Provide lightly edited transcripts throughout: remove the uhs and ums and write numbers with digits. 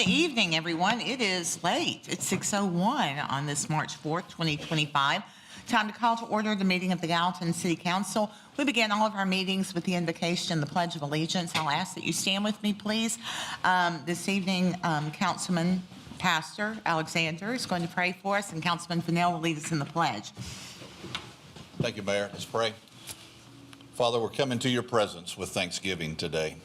evening, everyone. It is late. It's 6:01 on this March 4th, 2025. Time to call to order the meeting of the Gallatin City Council. We begin all of our meetings with the invocation and the Pledge of Allegiance. I'll ask that you stand with me, please. This evening, Councilman Pastor Alexander is going to pray for us, and Councilman Fennell will lead us in the pledge. Thank you, Mayor. Let's pray. Father, we're coming to your presence with thanksgiving today.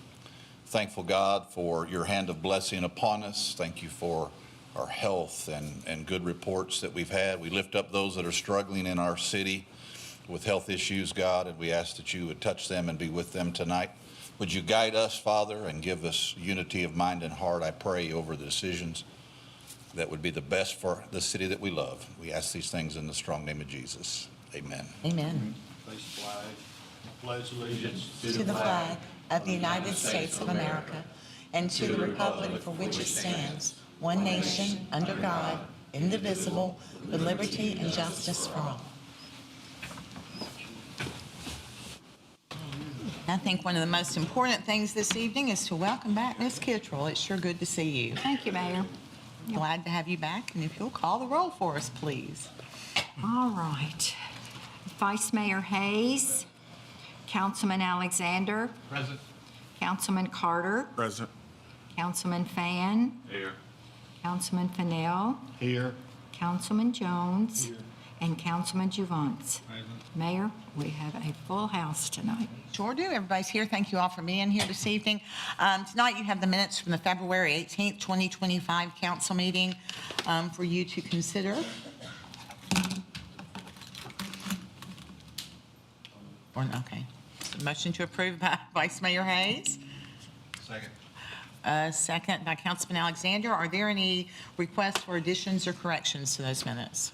Thankful, God, for your hand of blessing upon us. Thank you for our health and good reports that we've had. We lift up those that are struggling in our city with health issues, God, and we ask that you would touch them and be with them tonight. Would you guide us, Father, and give us unity of mind and heart, I pray, over the decisions that would be the best for the city that we love. We ask these things in the strong name of Jesus. Amen. Amen. Place the flag. Pledge allegiance To the flag of the United States of America and to the republic for which it stands, one nation, under God, indivisible, with liberty and justice for all. I think one of the most important things this evening is to welcome back Ms. Kittrell. It's sure good to see you. Thank you, Mayor. Glad to have you back, and if you'll call the roll for us, please. All right. Vice Mayor Hayes, Councilman Alexander, Present. Councilman Carter, Present. Councilman Fan, Here. Councilman Fennell, Here. Councilman Jones, Here. and Councilman Juvance. Present. Mayor, we have a full house tonight. Sure do. Everybody's here. Thank you all for being here this evening. Tonight you have the minutes from the February 18th, 2025 council meeting for you to consider. Okay. Motion to approve by Vice Mayor Hayes. Second. Second by Councilman Alexander. Are there any requests for additions or corrections to those minutes?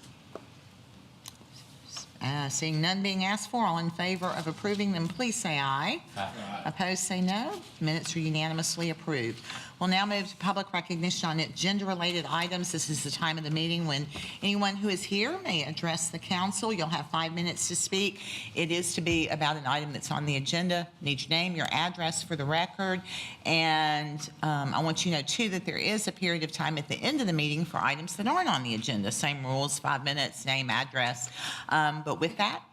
Seeing none being asked for, all in favor of approving them, please say aye. Aye. Opposed, say no. Minutes are unanimously approved. We'll now move to public recognition on gender-related items. This is the time of the meeting when anyone who is here may address the council. You'll have 5 minutes to speak. It is to be about an item that's on the agenda. Need your name, your address for the record. And I want you to know, too, that there is a period of time at the end of the meeting for items that aren't on the agenda. Same rules, 5 minutes, name, address. But with that,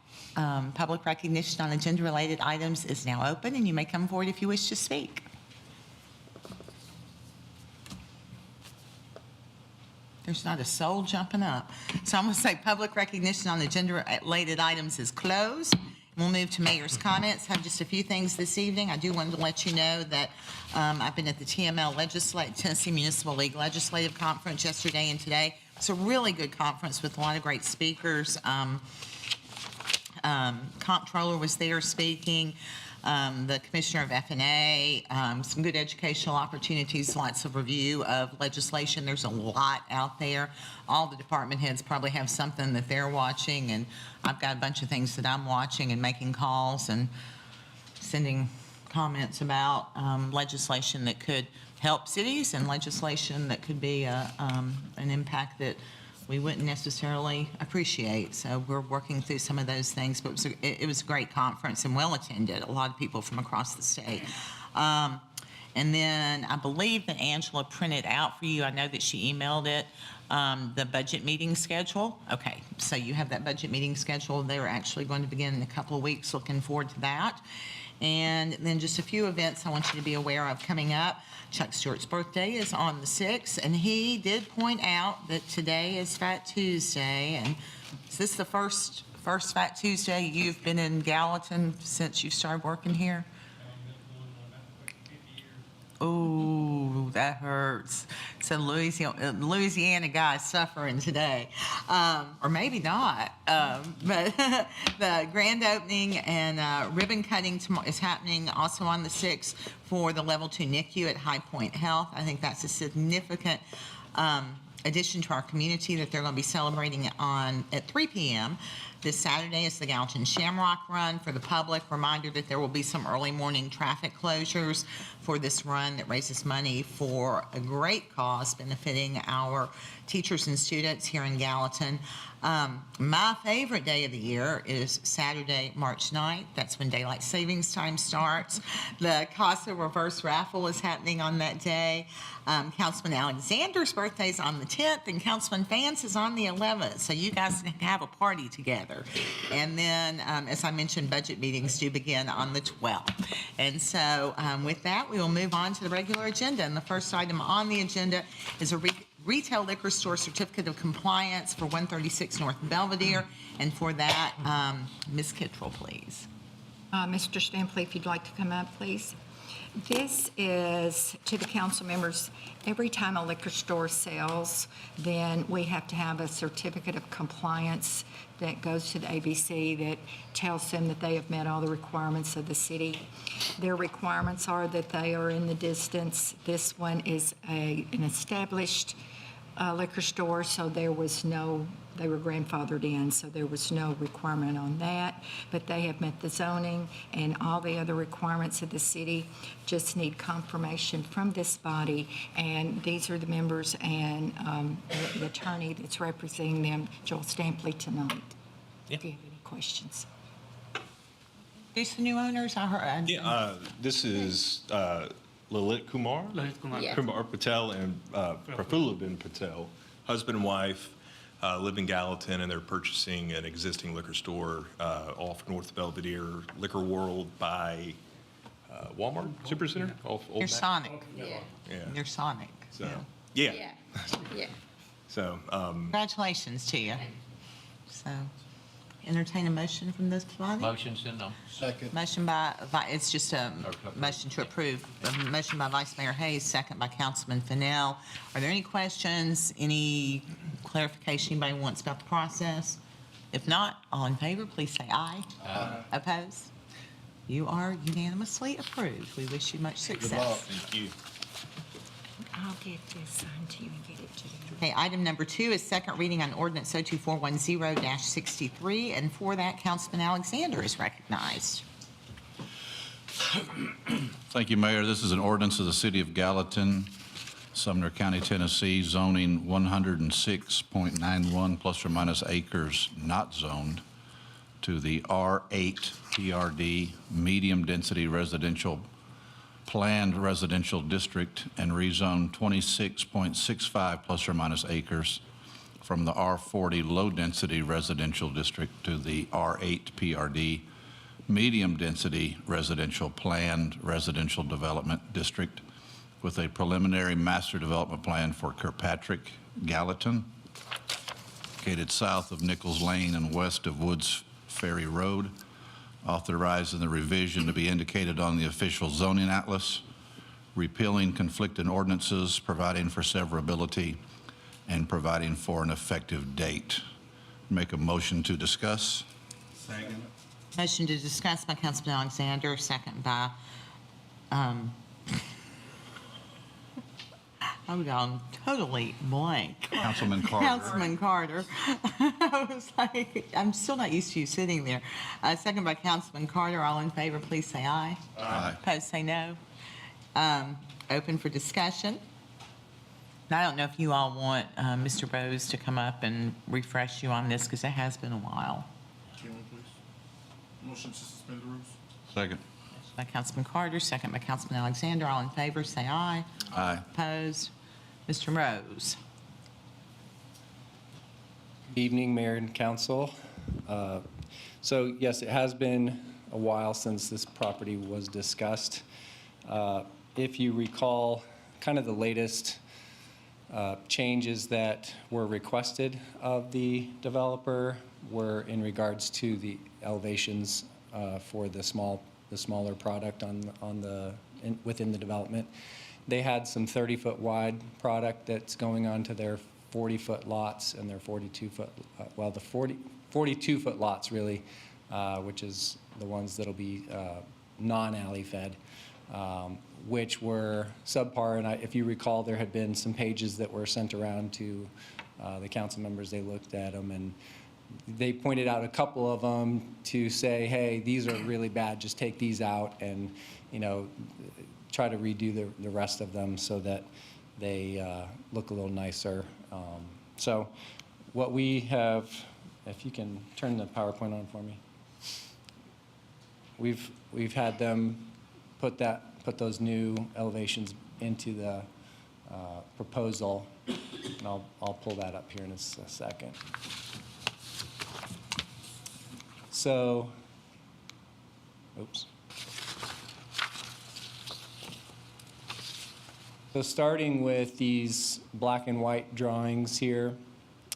public recognition on agenda-related items is now open, and you may come forward if you wish to speak. There's not a soul jumping up. So I'm going to say public recognition on agenda-related items is closed. We'll move to mayor's comments. Have just a few things this evening. I do want to let you know that I've been at the Tennessee Municipal League Legislative Conference yesterday and today. It's a really good conference with a lot of great speakers. Comptroller was there speaking, the Commissioner of F&A, some good educational opportunities, lots of review of legislation. There's a lot out there. All the department heads probably have something that they're watching, and I've got a bunch of things that I'm watching and making calls and sending comments about legislation that could help cities and legislation that could be an impact that we wouldn't necessarily appreciate. So we're working through some of those things, but it was a great conference and well attended. A lot of people from across the state. And then I believe that Angela printed out for you, I know that she emailed it, the budget meeting schedule. Okay, so you have that budget meeting schedule. They're actually going to begin in a couple of weeks. Looking forward to that. And then just a few events I want you to be aware of coming up. Chuck Stewart's birthday is on the 6th, and he did point out that today is Fat Tuesday. And is this the first Fat Tuesday you've been in Gallatin since you started working here? Oh, that hurts. So Louisiana guy's suffering today, or maybe not. But the grand opening and ribbon cutting tomorrow is happening also on the 6th for the Level 2 NICU at High Point Health. I think that's a significant addition to our community that they're going to be celebrating at 3 p.m. This Saturday is the Gallatin Shamrock Run for the public. Reminder that there will be some early morning traffic closures for this run that raises money for a great cause benefiting our teachers and students here in Gallatin. My favorite day of the year is Saturday, March 9th. That's when daylight savings time starts. The Casa Reverse Raffle is happening on that day. Councilman Alexander's birthday is on the 10th, and Councilman Vance is on the 11th. So you guys can have a party together. And then, as I mentioned, budget meetings do begin on the 12th. And so with that, we will move on to the regular agenda. And the first item on the agenda is a retail liquor store certificate of compliance for 136 North Belvedere. And for that, Ms. Kittrell, please. Mr. Stampley, if you'd like to come up, please. This is to the council members. Every time a liquor store sells, then we have to have a certificate of compliance that goes to the ABC that tells them that they have met all the requirements of the city. Their requirements are that they are in the distance. This one is an established liquor store, so they were grandfathered in, so there was no requirement on that. But they have met the zoning and all the other requirements of the city, just need confirmation from this body. And these are the members and the attorney that's representing them, Joel Stampley, tonight. Yeah. If you have any questions. These the new owners? I heard. This is Lalit Kumar, Kumar Patel, and Prafula bin Patel, husband and wife, live in Gallatin, and they're purchasing an existing liquor store off North Belvedere, Liquor World by Walmart Supercenter. Off Old You're Mac. Sonic. Yeah. You're Sonic. So, Yeah. yeah. So, Congratulations to you. So, entertain a motion from this body? Motion, send them. Second. Motion by, it's just a motion to approve. A motion by Vice Mayor Hayes, second by Councilman Fennell. Are there any questions, any clarification anybody wants about the process? If not, all in favor, please say aye. Aye. Opposed? You are unanimously approved. We wish you much success. thank you. I'll get this signed to you and get it to you. Okay, item number 2 is second reading on ordinance 02410-63, and for that, Councilman Alexander is recognized. Thank you, Mayor. This is an ordinance of the City of Gallatin, Sumner County, Tennessee, zoning 106.91 plus or minus acres not zoned to the R8 PRD medium density residential planned residential district and rezone 26.65 plus or minus acres from the R40 low density residential district to the R8 PRD medium density residential planned residential development district with a preliminary master development plan for Kirkpatrick, Gallatin, located south of Nichols Lane and west of Woods Ferry Road, authorizing the revision to be indicated on the official zoning atlas, repealing conflicting ordinances, providing for severability, and providing for an effective date. Make a motion to discuss. Second. Motion to discuss by Councilman Alexander, second by, I'm gone totally blank. Councilman Carter. Councilman Carter. I was like, I'm still not used to you sitting there. Second by Councilman Carter. All in favor, please say aye. Aye. Opposed, say no. Open for discussion. Now, I don't know if you all want Mr. Rose to come up and refresh you on this, because it has been a while. Motion to suspend the rules. Second. By Councilman Carter, second by Councilman Alexander. All in favor, say aye. Aye. Opposed? Mr. Rose. Good evening, Mayor and Council. So yes, it has been a while since this property was discussed. If you recall, kind of the latest changes that were requested of the developer were in regards to the elevations for the smaller product within the development. They had some 30-foot wide product that's going on to their 40-foot lots and their 42-foot, the 42-foot lots really, which is the ones that'll be non-alley fed, which were subpar. And if you recall, there had been some pages that were sent around to the council members. They looked at them and they pointed out a couple of them to say, hey, these are really bad, just take these out and, try to redo the rest of them so that they look a little nicer. So what we have If you can turn the PowerPoint on for me. We've had them put those new elevations into the proposal, and I'll pull that up here in a second. So, oops. So starting with these black and white drawings here,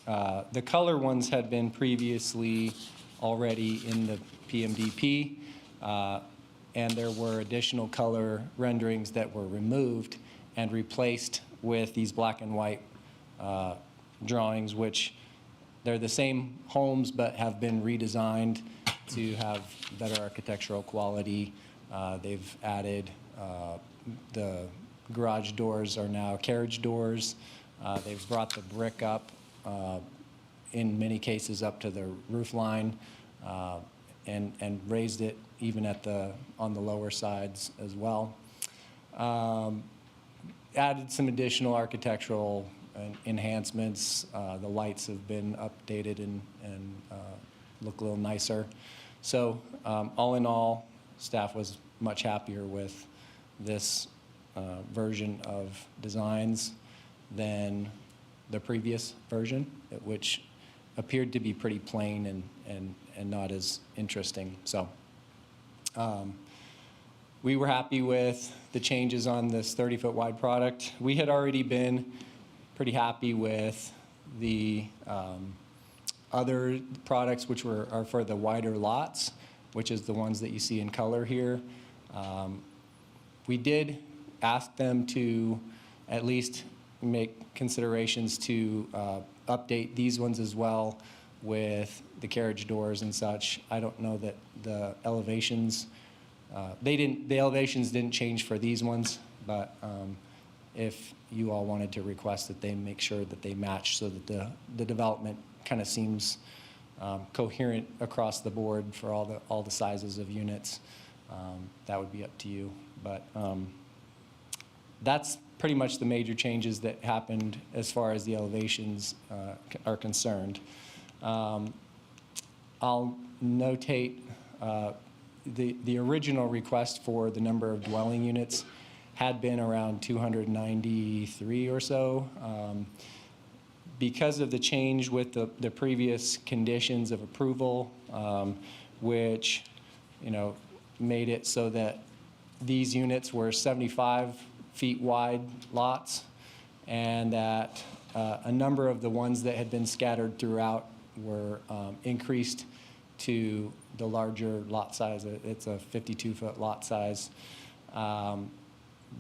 the color ones had been previously already in the PMDP, and there were additional color renderings that were removed and replaced with these black and white drawings, which they're the same homes but have been redesigned to have better architectural quality. They've added the garage doors are now carriage doors. They've brought the brick up, in many cases up to the roof line, and raised it even on the lower sides as well. Added some additional architectural enhancements. The lights have been updated and look a little nicer. So all in all, staff was much happier with this version of designs than the previous version, which appeared to be pretty plain and not as interesting. So we were happy with the changes on this 30-foot wide product. We had already been pretty happy with the other products, which are for the wider lots, which is the ones that you see in color here. We did ask them to at least make considerations to update these ones as well with the carriage doors and such. I don't know that the elevations, the elevations didn't change for these ones, but if you all wanted to request that they make sure that they match so that the development kind of seems coherent across the board for all the sizes of units, that would be up to you. But that's pretty much the major changes that happened as far as the elevations are concerned. I'll notate the original request for the number of dwelling units had been around 293 or so. Because of the change with the previous conditions of approval, which made it so that these units were 75 feet wide lots, and that a number of the ones that had been scattered throughout were increased to the larger lot size. It's a 52-foot lot size.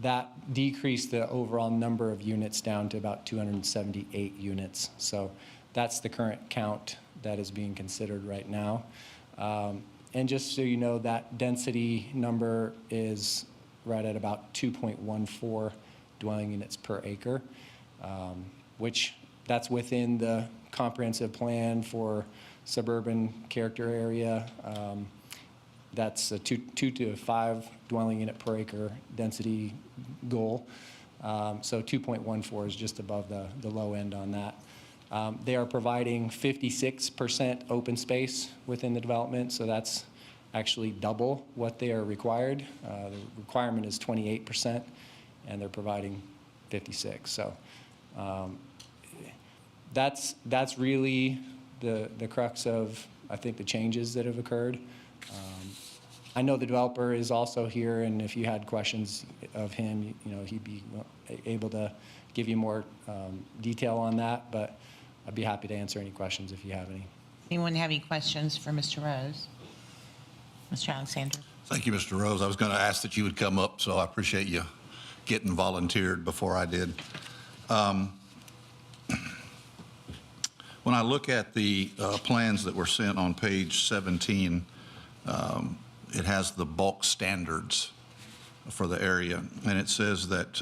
That decreased the overall number of units down to about 278 units. So that's the current count that is being considered right now. And just so you know, that density number is right at about 2.14 dwelling units per acre, which that's within the comprehensive plan for suburban character area. That's a 2 to 5 dwelling unit per acre density goal. So 2.14 is just above the low end on that. They are providing 56% open space within the development, so that's actually double what they are required. The requirement is 28%, and they're providing 56. So that's really the crux of, I think, the changes that have occurred. I know the developer is also here, and if you had questions of him, he'd be able to give you more detail on that, but I'd be happy to answer any questions if you have any. Anyone have any questions for Mr. Rose? Mr. Alexander? Thank you, Mr. Rose. I was going to ask that you would come up, so I appreciate you getting volunteered before I did. When I look at the plans that were sent on page 17, it has the bulk standards for the area, and it says that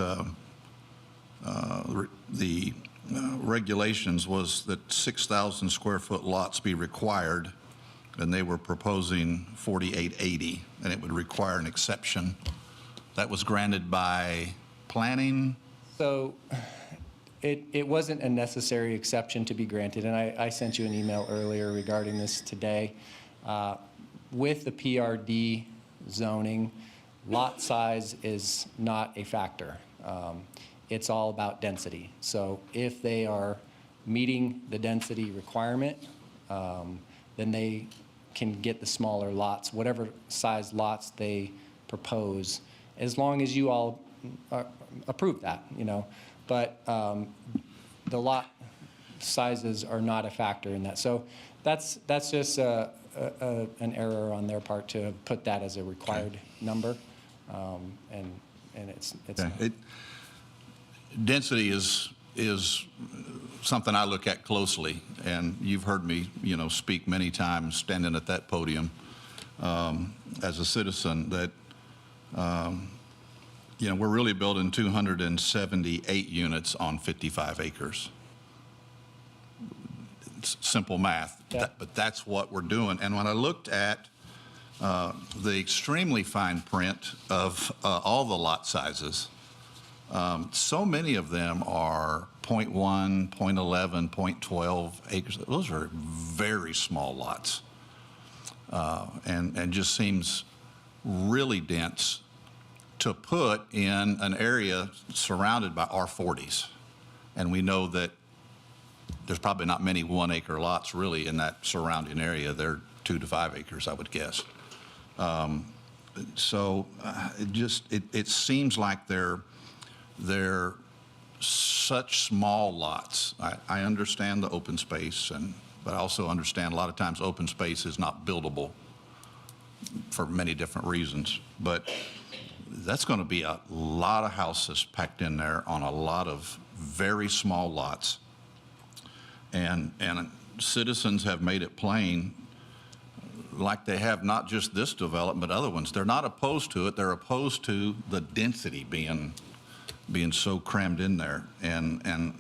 the regulations was that 6,000 square foot lots be required, and they were proposing 4,880, and it would require an exception. That was granted by planning? So it wasn't a necessary exception to be granted, and I sent you an email earlier regarding this today. With the PRD zoning, lot size is not a factor. It's all about density. So if they are meeting the density requirement, then they can get the smaller lots, whatever size lots they propose, as long as you all approve that, you know. But the lot sizes are not a factor in that. So that's just an error on their part to put that as a required number, and it's Okay. Density is something I look at closely, and you've heard me, speak many times standing at that podium as a citizen that, we're really building 278 units on 55 acres. It's simple math, Yeah. but that's what we're doing. And when I looked at the extremely fine print of all the lot sizes, so many of them are 0.1, 0.11, 0.12 acres. Those are very small lots, and just seems really dense to put in an area surrounded by R40s. And we know that there's probably not many 1 acre lots really in that surrounding area. They're 2 to 5 acres, I would guess. So it seems like they're such small lots. I understand the open space, but I also understand a lot of times open space is not buildable for many different reasons. But that's going to be a lot of houses packed in there on a lot of very small lots. And citizens have made it plain, like they have not just this development, but other ones. They're not opposed to it. They're opposed to the density being so crammed in there. And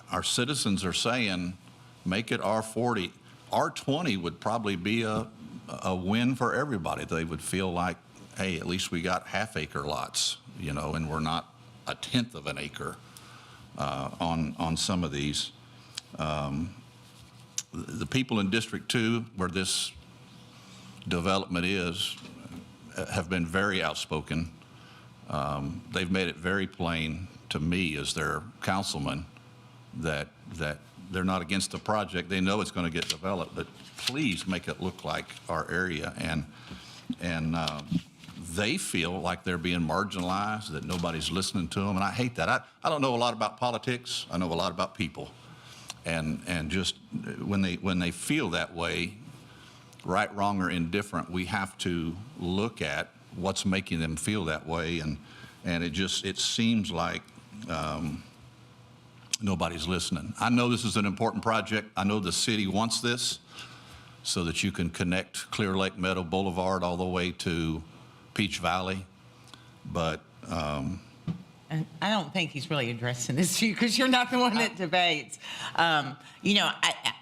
our citizens are saying, make it R40. R20 would probably be a win for everybody. They would feel like, hey, at least we got half-acre lots, and we're not a tenth of an acre on some of these. The people in District 2, where this development is, have been very outspoken. They've made it very plain to me as their councilman that they're not against the project. They know it's going to get developed, but please make it look like our area. And they feel like they're being marginalized, that nobody's listening to them, and I hate that. I don't know a lot about politics. I know a lot about people. And just when they feel that way, right, wrong, or indifferent, we have to look at what's making them feel that way, and it seems like nobody's listening. I know this is an important project. I know the city wants this so that you can connect Clear Lake Meadow Boulevard all the way to Peach Valley, but And I don't think he's really addressing this to you because you're not the one that debates.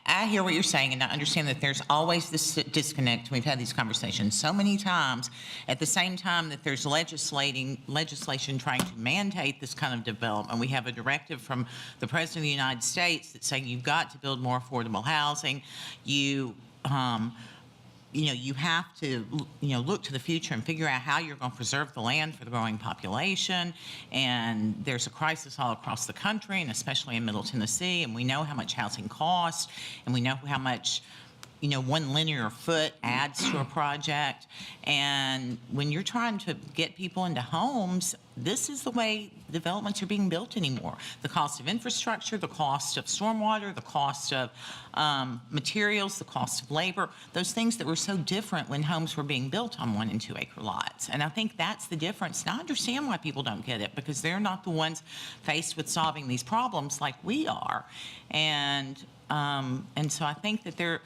I hear what you're saying, and I understand that there's always this disconnect. We've had these conversations so many times. At the same time that there's legislation trying to mandate this kind of development, we have a directive from the President of the United States that's saying you've got to build more affordable housing. You have to, look to the future and figure out how you're going to preserve the land for the growing population. And there's a crisis all across the country, and especially in Middle Tennessee. And we know how much housing costs, and we know how much, one linear foot adds to a project. And when you're trying to get people into homes, this is the way developments are being built anymore. The cost of infrastructure, the cost of stormwater, the cost of materials, the cost of labor, those things that were so different when homes were being built on 1 and 2 acre lots. And I think that's the difference. And I understand why people don't get it, because they're not the ones faced with solving these problems like we are. And so I think that there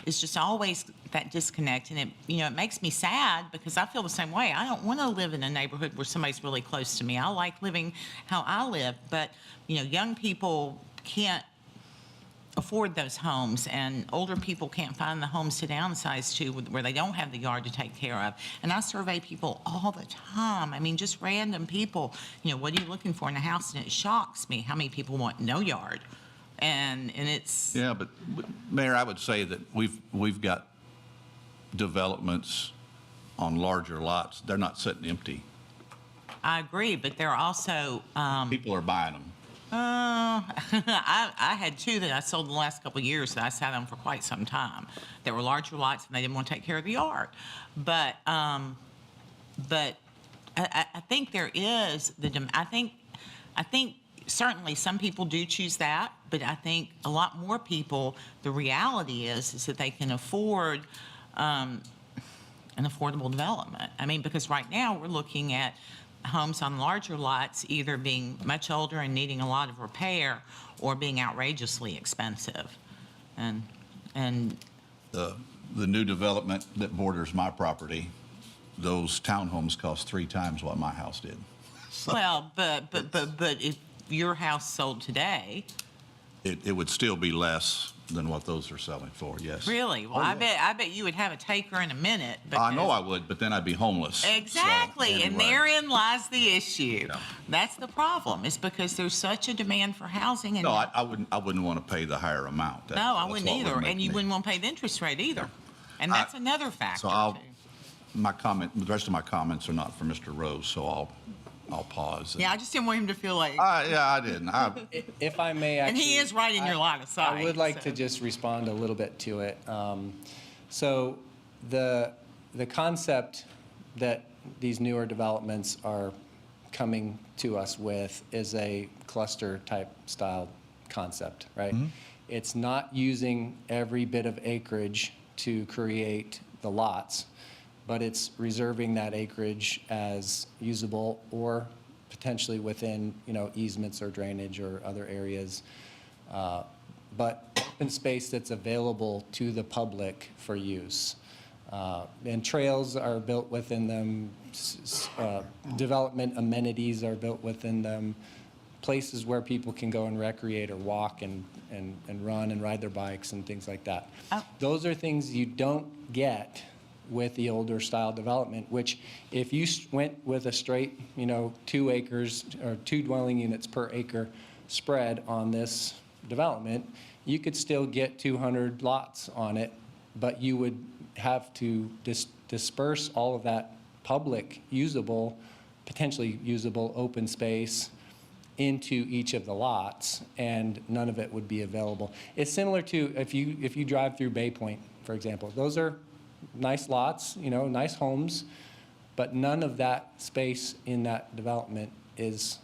is just always that disconnect, and it makes me sad because I feel the same way. I don't want to live in a neighborhood where somebody's really close to me. I like living how I live, but young people can't afford those homes, and older people can't find the homes to downsize to where they don't have the yard to take care of. And I survey people all the time. I mean, just random people, what are you looking for in a house? And it shocks me how many people want no yard. And it's, Yeah, but Mayor, I would say that we've got developments on larger lots. They're not sitting empty. I agree, but they're also, People are buying them. I had two that I sold in the last couple of years that I sat on for quite some time. They were larger lots and they didn't want to take care of the yard. But I think there is I think certainly some people do choose that, but I think a lot more people, the reality is that they can afford an affordable development. I mean, because right now we're looking at homes on larger lots either being much older and needing a lot of repair or being outrageously expensive. And The new development that borders my property, those townhomes cost 3 times what my house did. well, but if your house sold today, It would still be less than what those are selling for, yes. really, well, I bet you would have a taker in a minute. I know I because- would, but then I'd be homeless. So, Exactly, and anyway. therein lies the issue. Yeah. That's the problem, is because there's such a demand for housing and. No, I wouldn't want to pay the higher amount. No, I wouldn't either, and you wouldn't want to pay the interest rate either. And that's another factor, So I'll, too. the rest of my comments are not for Mr. Rose, so I'll pause. Yeah, I just didn't want him to feel like, Yeah, I didn't. If I may and actually. he is right in your line of sight. I would like so. to just respond a little bit to it. So the concept that these newer developments are coming to us with is a cluster type style concept, right? It's not using every bit of acreage to create the lots, but it's reserving that acreage as usable or potentially within, easements or drainage or other areas. But open space that's available to the public for use. And trails are built within them, development amenities are built within them, places where people can go and recreate or walk and run and ride their bikes and things like that. Oh. Those are things you don't get with the older style development, which if you went with a straight, 2 acres or 2 dwelling units per acre spread on this development, you could still get 200 lots on it, but you would have to disperse all of that public usable, potentially usable open space into each of the lots, and none of it would be available. It's similar to if you drive through Bay Point, for example. Those are nice lots, nice homes, but none of that space in that development is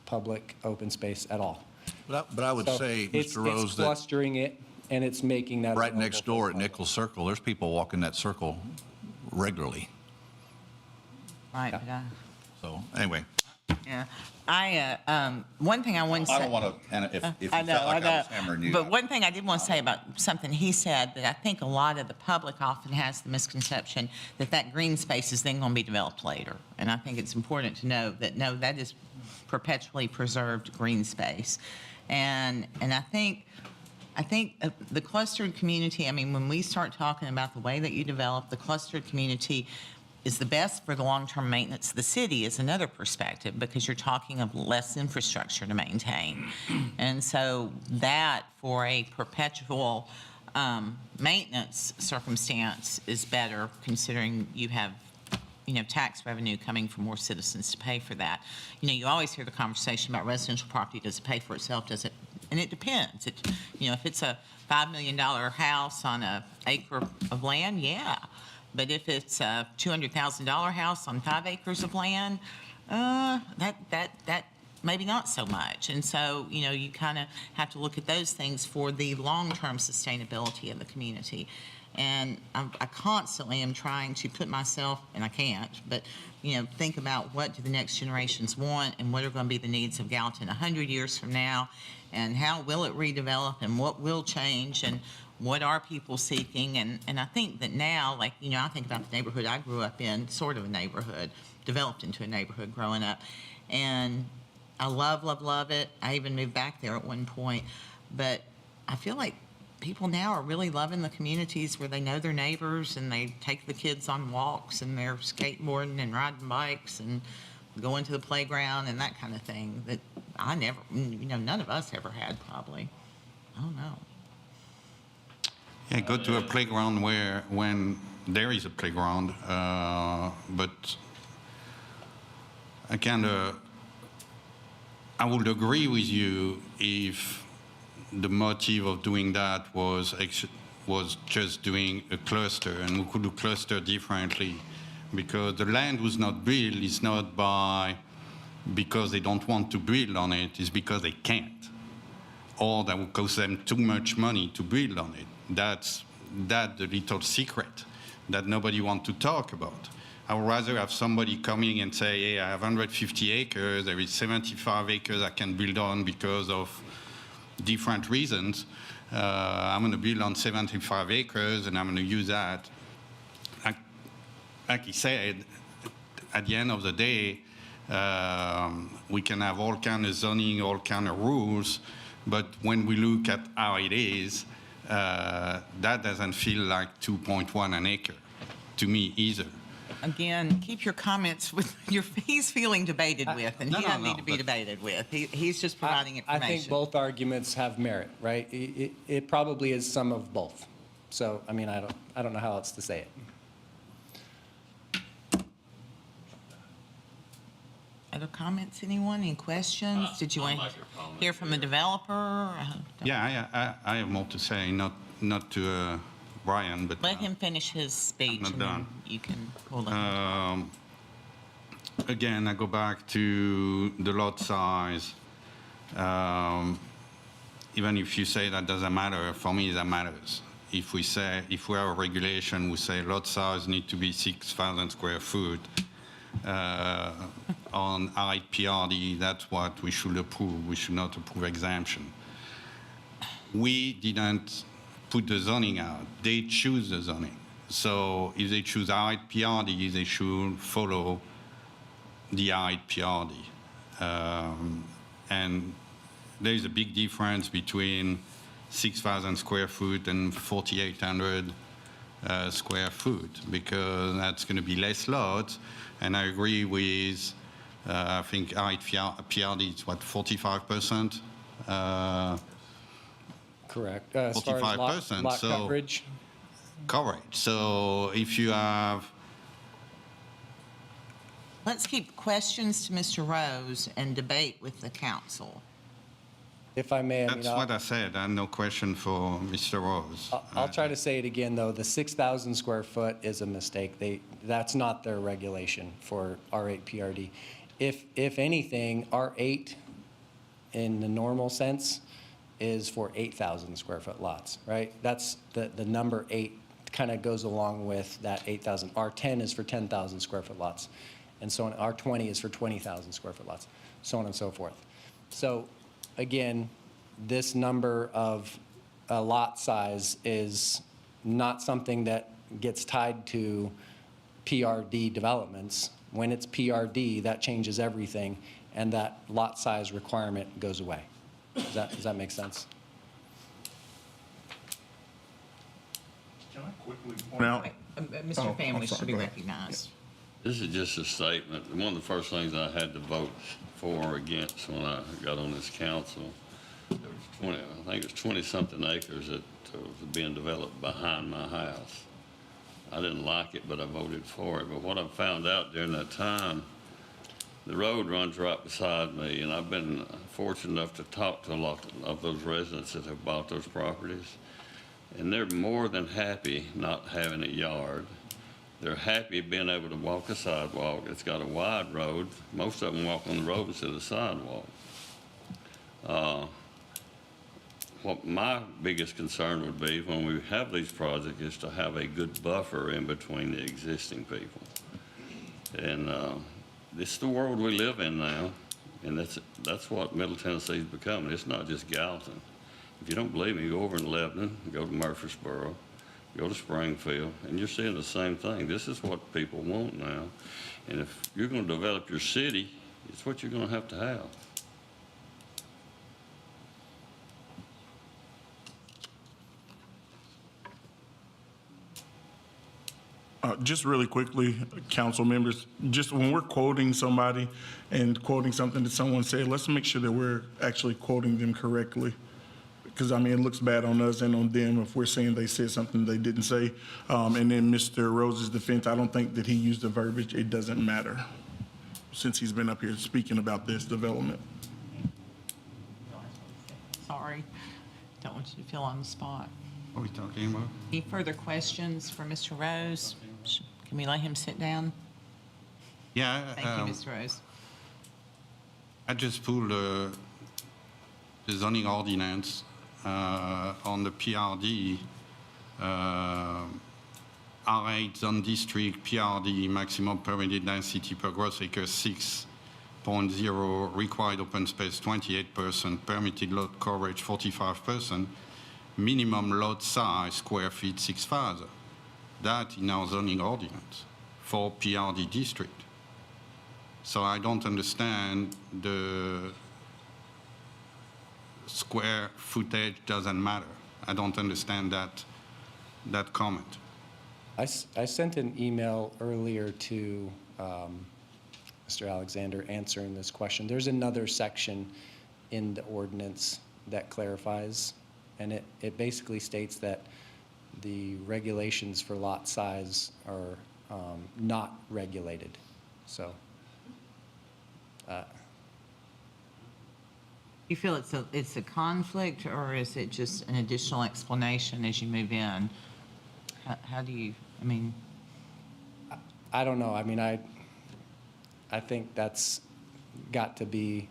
public open space at all. But I would So say, it's Mr. Rose, that clustering it, and it's making that right available next for door at the public. Nichols Circle, there's people walking that circle regularly. Right, but So anyway, yeah. One thing I wanted to say. I don't want to, and if you I felt know, like I I know. was hammering you. But one thing I did want to say about something he said, that I think a lot of the public often has the misconception that green space is then going to be developed later. And I think it's important to know that, no, that is perpetually preserved green space. And I think the clustered community, I mean, when we start talking about the way that you develop the clustered community is the best for the long-term maintenance of the city is another perspective, because you're talking of less infrastructure to maintain. And so that for a perpetual maintenance circumstance is better, considering you have tax revenue coming from more citizens to pay for that. You always hear the conversation about residential property, does it pay for itself, does it? And it depends. If it's a $5 million house on an acre of land, yeah. But if it's a $200,000 house on 5 acres of land, that maybe not so much. And so, you kind of have to look at those things for the long-term sustainability of the community. And I constantly am trying to put myself, and I can't, but, think about what do the next generations want and what are going to be the needs of Gallatin 100 years from now, and how will it redevelop and what will change and what are people seeking. And I think that now, I think about the neighborhood I grew up in, sort of a neighborhood, developed into a neighborhood growing up. And I love it. I even moved back there at one point. But I feel like people now are really loving the communities where they know their neighbors and they take the kids on walks and they're skateboarding and riding bikes and going to the playground and that kind of thing that I never, none of us ever had probably. I don't know. Yeah, go to a playground when there is a playground, but I would agree with you if the motive of doing that was just doing a cluster, and we could do cluster differently, because the land was not built is not because they don't want to build on it, it's because they can't, or that would cost them too much money to build on it. That's the little secret that nobody wants to talk about. I would rather have somebody coming and say, hey, I have 150 acres, there is 75 acres I can build on because of different reasons. I'm going to build on 75 acres and I'm going to use that. Like he said, at the end of the day, we can have all kind of zoning, all kind of rules, but when we look at how it is, that doesn't feel like 2.1 an acre to me either. Again, keep your comments with he's feeling debated with, and he doesn't need to be but- debated with. He's just providing information. I think both arguments have merit, right? It probably is some of both. So, I mean, I don't know how else to say it. Other comments, anyone? Any questions? Did you want to hear from the developer? Yeah, I have more to say, not to Brian, but Let him finish his speech, not and then done. you can pull it. again, I go back to the lot size. Even if you say that doesn't matter, for me that matters. If we have a regulation, we say lot size need to be 6,000 square foot. On IPRD, that's what we should approve. We should not approve exemption. We didn't put the zoning out. They choose the zoning. So if they choose IPRD, they should follow the IPRD. And there is a big difference between 6,000 square foot and 4,800 square foot, because that's going to be less lots. And I agree with, I think IPRD is what, 45%? Correct. As far as 45%, lot so- coverage, Correct. So if you have, Let's keep questions to Mr. Rose and debate with the council. if I may, I mean, that's what I said. I have no question for Mr. Rose. I'll try to say it again, though. The 6,000 square foot is a mistake. That's not their regulation for R8 PRD. If anything, R8 in the normal sense is for 8,000 square foot lots, right? That's the number 8 kind of goes along with that 8,000. R10 is for 10,000 square foot lots, and so on. R20 is for 20,000 square foot lots, so on and so forth. So again, this number of a lot size is not something that gets tied to PRD developments. When it's PRD, that changes everything, and that lot size requirement goes away. Does that make sense? Can I quickly point out? Mr. Family I'm sorry, should be go ahead. recognized. This is just a statement. One of the first things I had to vote for or against when I got on this council, there was 20, I think it was 20-something acres that was being developed behind my house. I didn't like it, but I voted for it. But what I found out during that time, the road runs right beside me, and I've been fortunate enough to talk to a lot of those residents that have bought those properties, and they're more than happy not having a yard. They're happy being able to walk a sidewalk. It's got a wide road. Most of them walk on the road instead of the sidewalk. What my biggest concern would be when we have these projects is to have a good buffer in between the existing people. And this is the world we live in now, and that's what Middle Tennessee is becoming. It's not just Gallatin. If you don't believe me, go over in Lebanon, go to Murfreesboro, go to Springfield, and you're seeing the same thing. This is what people want now. And if you're going to develop your city, it's what you're going to have. Just really quickly, council members, just when we're quoting somebody and quoting something that someone said, let's make sure that we're actually quoting them correctly. Because, I mean, it looks bad on us and on them if we're saying they said something they didn't say. And in Mr. Rose's defense, I don't think that he used the verbiage, "it doesn't matter," since he's been up here speaking about this development. Sorry, don't want you to feel on the spot. What are we talking about? Any further questions for Mr. Rose? Can we let him sit down? Yeah. Thank you, Mr. Rose. I just pulled the zoning ordinance on the PRD, R8 zone district, PRD, maximum permitted density per gross acre 6.0, required open space 28%, permitted lot coverage 45%, minimum lot size square feet 6,000. That in our zoning ordinance for PRD district. So I don't understand the square footage doesn't matter. I don't understand that comment. I sent an email earlier to Mr. Alexander answering this question. There's another section in the ordinance that clarifies, and it basically states that the regulations for lot size are not regulated. So You feel it's a conflict, or is it just an additional explanation as you move in? How do you, I mean, I don't know. I mean, I think that's got to be,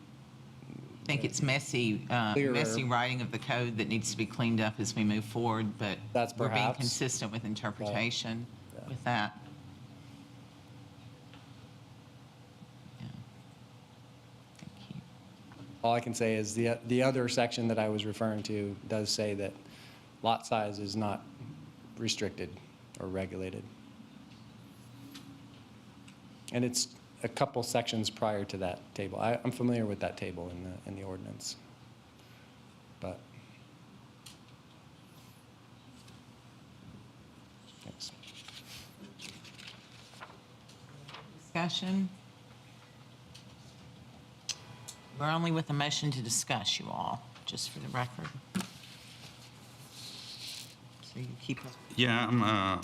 I think it's messy writing of the code that needs to be cleaned up as we move forward, but That's we're being perhaps- consistent with interpretation Yeah. with that. Yeah. Thank you. all I can say is the other section that I was referring to does say that lot size is not restricted or regulated. And it's a couple sections prior to that table. I'm familiar with that table in the ordinance. But, thanks. Discussion? We're only with a motion to discuss, you all, just for the record. So you keep us. Yeah,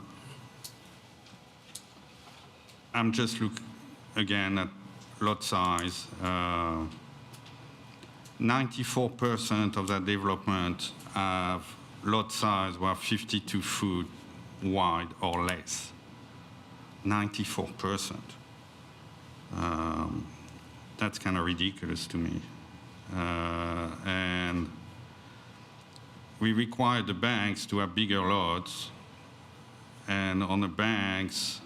I'm just looking again at lot size. 94% of that development have lot size were 52 foot wide or less. 94%. That's kind of ridiculous to me. And we require the banks to have bigger lots, and on the banks,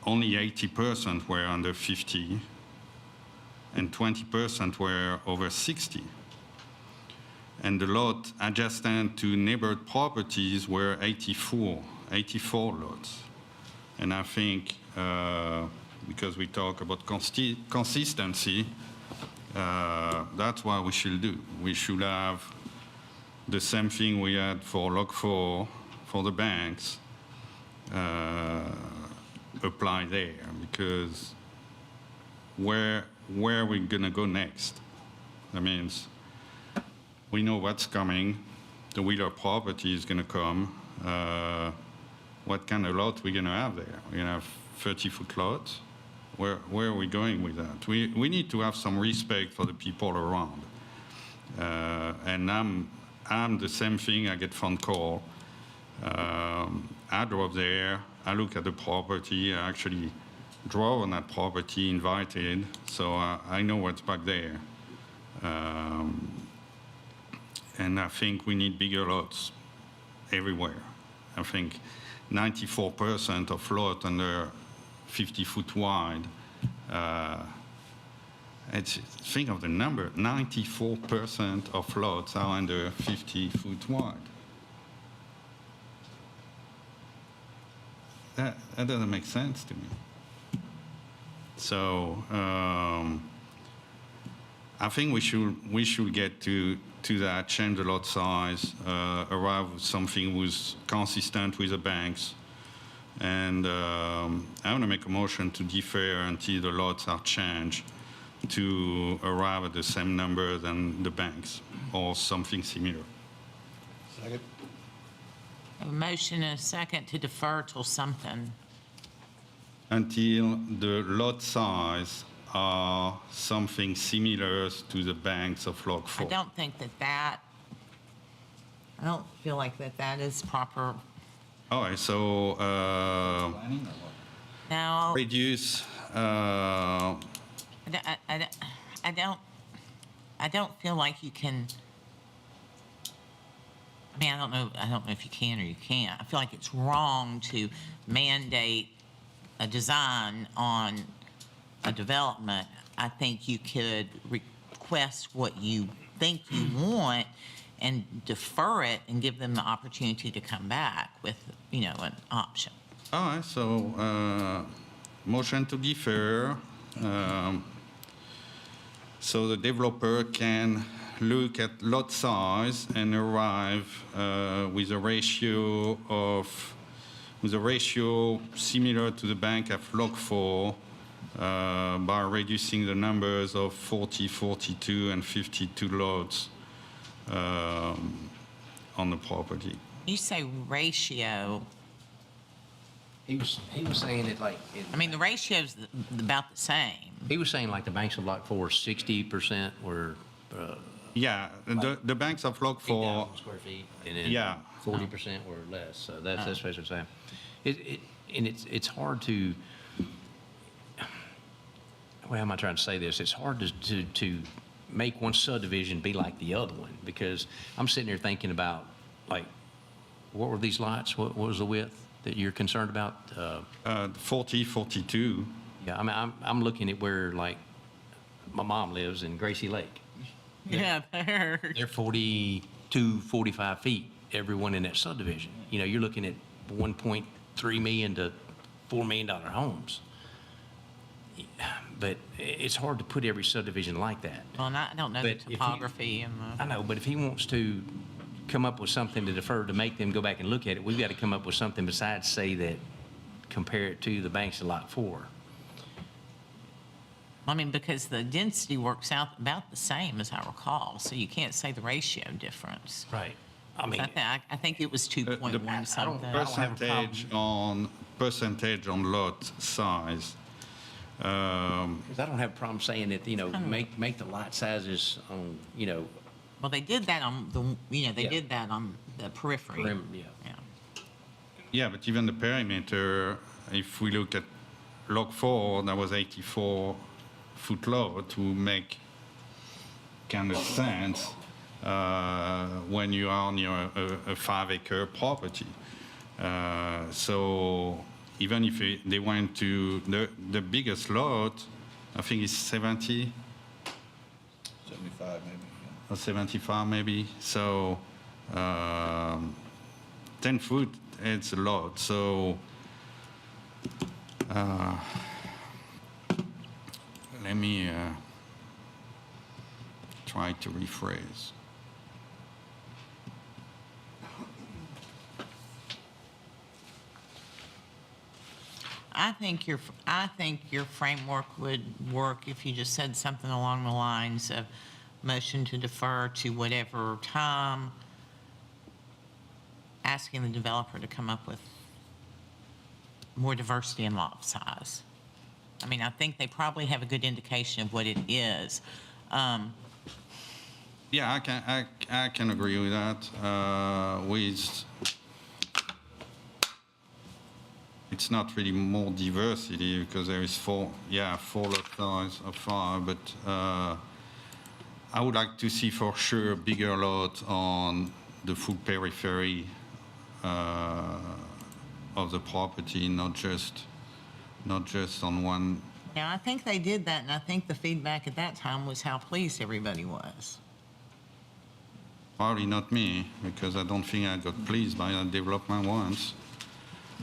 only 80% were under 50, and 20% were over 60. And the lot adjacent to neighbored properties were 84 lots. And I think, because we talk about consistency, that's what we should do. We should have the same thing we had for Log 4 for the banks apply there, because where are we gonna go next? That means we know what's coming. The Wheeler property is gonna come. What kind of lot we're gonna have there? We're gonna have 30-foot lots? Where are we going with that? We need to have some respect for the people around. And I'm the same thing. I get phone call. I drove there. I look at the property. I actually drove on that property, invited, so I know what's back there. And I think we need bigger lots everywhere. I think 94% of lot under 50 foot wide. Think of the number, 94% of lots are under 50 foot wide. That doesn't make sense to me. So I think we should get to that, change the lot size, arrive with something who's consistent with the banks, And I want to make a motion to defer until the lots are changed to arrive at the same number than the banks or something similar. A motion and a second to defer till something. Until the lot size are something similar to the banks of Log I 4. don't feel like that is proper. All right, so Now, reduce, I don't feel like you can, I mean, I don't know if you can or you can't. I feel like it's wrong to mandate a design on a development. I think you could request what you think you want and defer it and give them the opportunity to come back with, an option. all right, so motion to defer. So the developer can look at lot size and arrive with a ratio similar to the bank of Log 4 by reducing the numbers of 40, 42, and 52 lots on the property. You say ratio, He was saying it like, I mean, the ratio's about the same. he was saying like the banks of Block 4, 60% were Yeah, the banks of Log 4, 8,000 square feet, and then Yeah. 40% were less. So that's what I'm saying. And it's hard to, well, how am I trying to say this? It's hard to make one subdivision be like the other one, because I'm sitting there thinking about, like, what were these lots? What was the width that you're concerned about? 40, 42. Yeah, I mean, I'm looking at where, like, my mom lives in Gracie Lake. Yeah, there. They're 42, 45 feet, everyone in that subdivision. You're looking at 1.3 million to $4 million homes. But it's hard to put every subdivision like that. Well, and I don't know the But if you- topography and the. I know, but if he wants to come up with something to defer to make them go back and look at it, we've got to come up with something besides say that, compare it to the banks of Lot 4. I mean, because the density works out about the same as I recall, so you can't say the ratio difference. Right. I mean, I think it was 2.1 something. Percentage on lot size. 'cause I don't have a problem saying that, make the lot sizes on, Well, they did that on Yeah. did that on the periphery. yeah. Yeah, but even the perimeter, if we look at Log 4, that was 84-foot low to make kind of sense when you are near a 5-acre property. So even if they went to the biggest lot, I think it's 70 75 maybe. or 75 maybe. So 10 foot, it's a lot. So let me try to rephrase. I think your framework would work if you just said something along the lines of motion to defer to whatever time, asking the developer to come up with more diversity in lot size. I mean, I think they probably have a good indication of what it is. Yeah, I can agree with that. It's not really more diversity because there is four lot size of 5, but I would like to see for sure a bigger lot on the full periphery of the property, not just on one. Now, I think they did that, and I think the feedback at that time was how pleased everybody was. Probably not me, because I don't think I got pleased by that development once.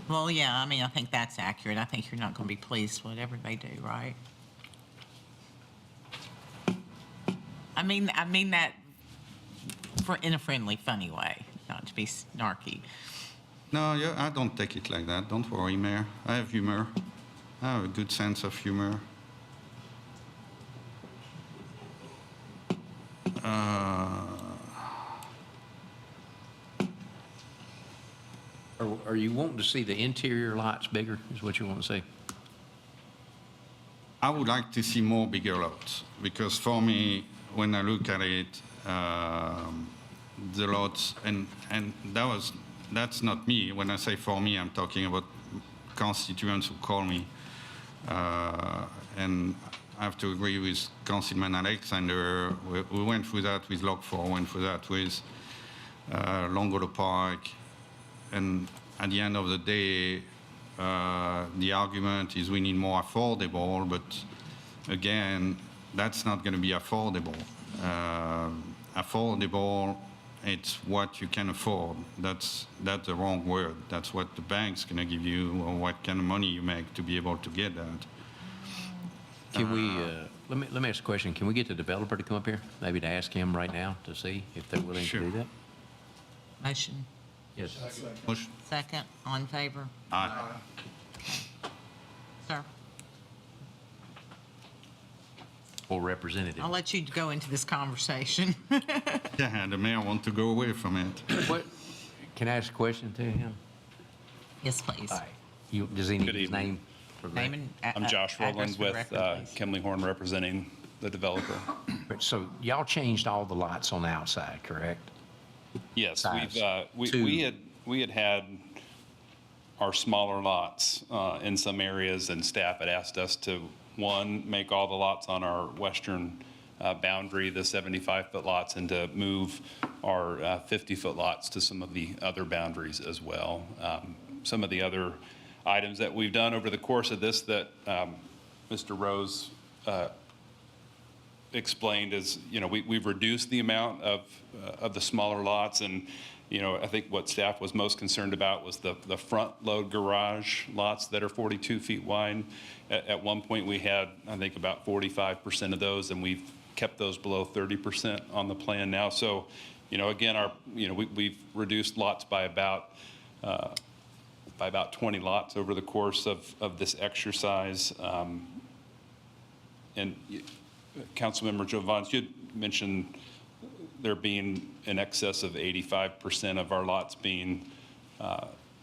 Well, yeah, I mean, I think that's accurate. I think you're not going to be pleased whatever they do, right? I mean that in a friendly, funny way, not to be snarky. No, yeah, I don't take it like that. Don't worry, Mayor. I have humor. I have a good sense of humor. Are you wanting to see the interior lots bigger, is what you want to say? I would like to see more bigger lots, because for me, when I look at it, the lots, and that's not me. When I say for me, I'm talking about constituents who call me. And I have to agree with Councilman Alexander. We went through that with Lock 4, went through that with Longolo Park. And at the end of the day, the argument is we need more affordable, but again, that's not going to be affordable. Affordable, it's what you can afford. That's the wrong word. That's what the bank's going to give you, or what kind of money you make to be able to get that. Can we, let me ask a question. Can we get the developer to come up here? Maybe to ask him right now to see if they're willing to do that? Motion. Yes. Motion. Second. All in favor? Aye. Sir, Or representative? I'll let you go into this conversation. Yeah, the mayor wants to go away from it. What, can I ask a question to him? Yes, please. All right. Does he need Good his evening. name? For the Name and I'm Josh address Rowland for the with record, please. Kimley Horn representing the developer. So y'all changed all the lots on the outside, correct? Yes, Size. we had our smaller lots in some areas, and staff had asked us to, one, make all the lots on our western boundary, the 75-foot lots, and to move our 50-foot lots to some of the other boundaries as well. Some of the other items that we've done over the course of this that Mr. Rose explained is, we've reduced the amount of the smaller lots, and, I think what staff was most concerned about was the front load garage lots that are 42 feet wide. At one point, we had, I think, about 45% of those, and we've kept those below 30% on the plan now. So, again, we've reduced lots by about 20 lots over the course of this exercise. And Councilmember Jovan, you had mentioned there being in excess of 85% of our lots being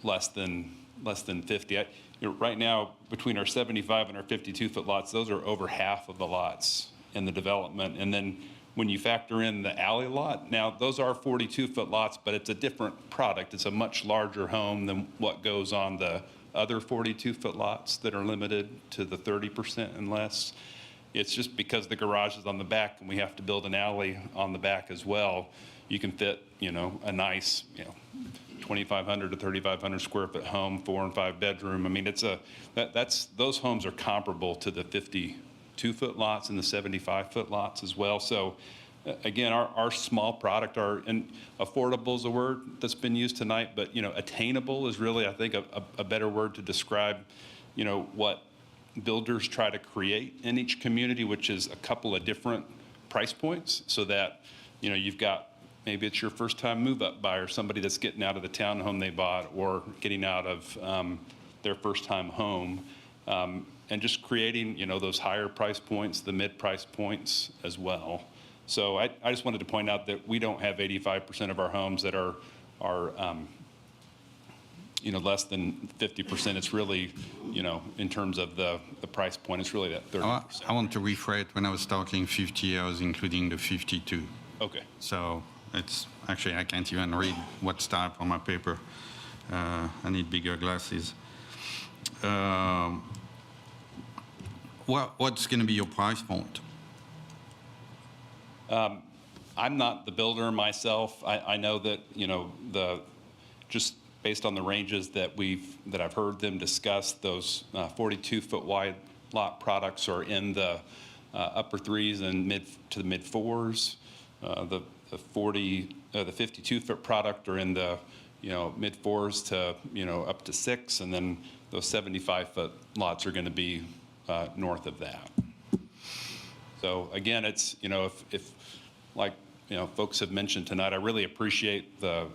less than 50. Right now, between our 75 and our 52-foot lots, those are over half of the lots in the development. And then when you factor in the alley lot, now those are 42-foot lots, but it's a different product. It's a much larger home than what goes on the other 42-foot lots that are limited to the 30% and less. It's just because the garage is on the back and we have to build an alley on the back as well. You can fit, a nice, 2,500 to 3,500 square foot home, 4 and 5 bedroom. I mean, those homes are comparable to the 52-foot lots and the 75-foot lots as well. So again, our small product, and affordable is a word that's been used tonight, but attainable is really, I think, a better word to describe, what builders try to create in each community, which is a couple of different price points, so that you've got, maybe it's your first time move up buyer, somebody that's getting out of the townhome they bought or getting out of their first time home, and just creating those higher price points, the mid price points as well. So I just wanted to point out that we don't have 85% of our homes that are less than 50%. It's really, in terms of the price point, it's really that 30%. I want to rephrase. When I was talking 50, I was including the 52. Okay. So it's actually, I can't even read what's typed on my paper. I need bigger glasses. What's going to be your price point? I'm not the builder myself. I know that, just based on the ranges that I've heard them discuss, those 42-foot wide lot products are in the upper threes and to the mid fours. The 52-foot product are in the mid fours to up to 6, and then those 75-foot lots are going to be north of that. So again, it's if like folks have mentioned tonight, I really appreciate the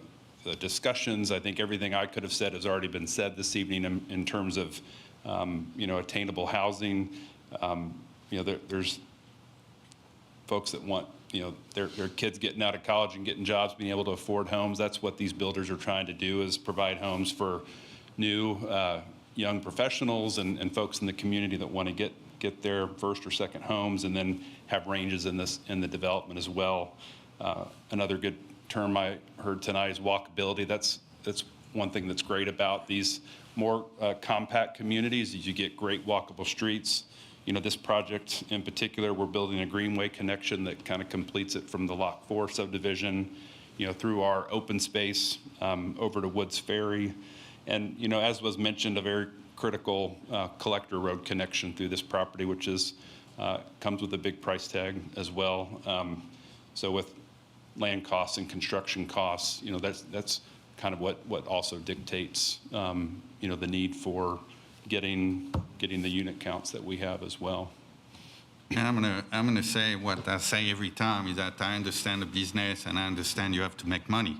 the discussions. I think everything I could have said has already been said this evening in terms of, attainable housing. There's folks that want, their kids getting out of college and getting jobs, being able to afford homes. That's what these builders are trying to do, is provide homes for new young professionals and folks in the community that want to get their first or second homes, and then have ranges in the development as well. Another good term I heard tonight is walkability. That's one thing that's great about these more compact communities, is you get great walkable streets. This project in particular, we're building a greenway connection that kind of completes it from the Lot 4 subdivision, through our open space over to Woods Ferry. And, as was mentioned, a very critical collector road connection through this property, which comes with a big price tag as well. So with land costs and construction costs, that's kind of what also dictates, the need for getting the unit counts that we have as well. And I'm gonna say what I say every time, is that I understand the business and I understand you have to make money.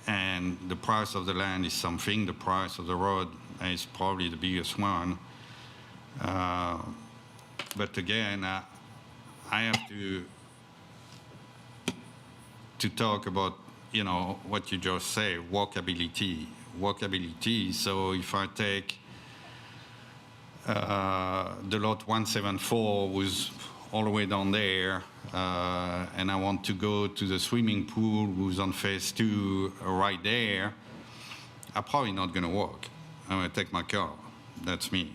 And the price of the land is something, the price of the road is probably the biggest one. But again, I have to talk about, what you just say, walkability. So if I take the lot 174 was all the way down there, and I want to go to the swimming pool who's on phase 2 right there, I'm probably not going to walk. I'm going to take my car. That's me.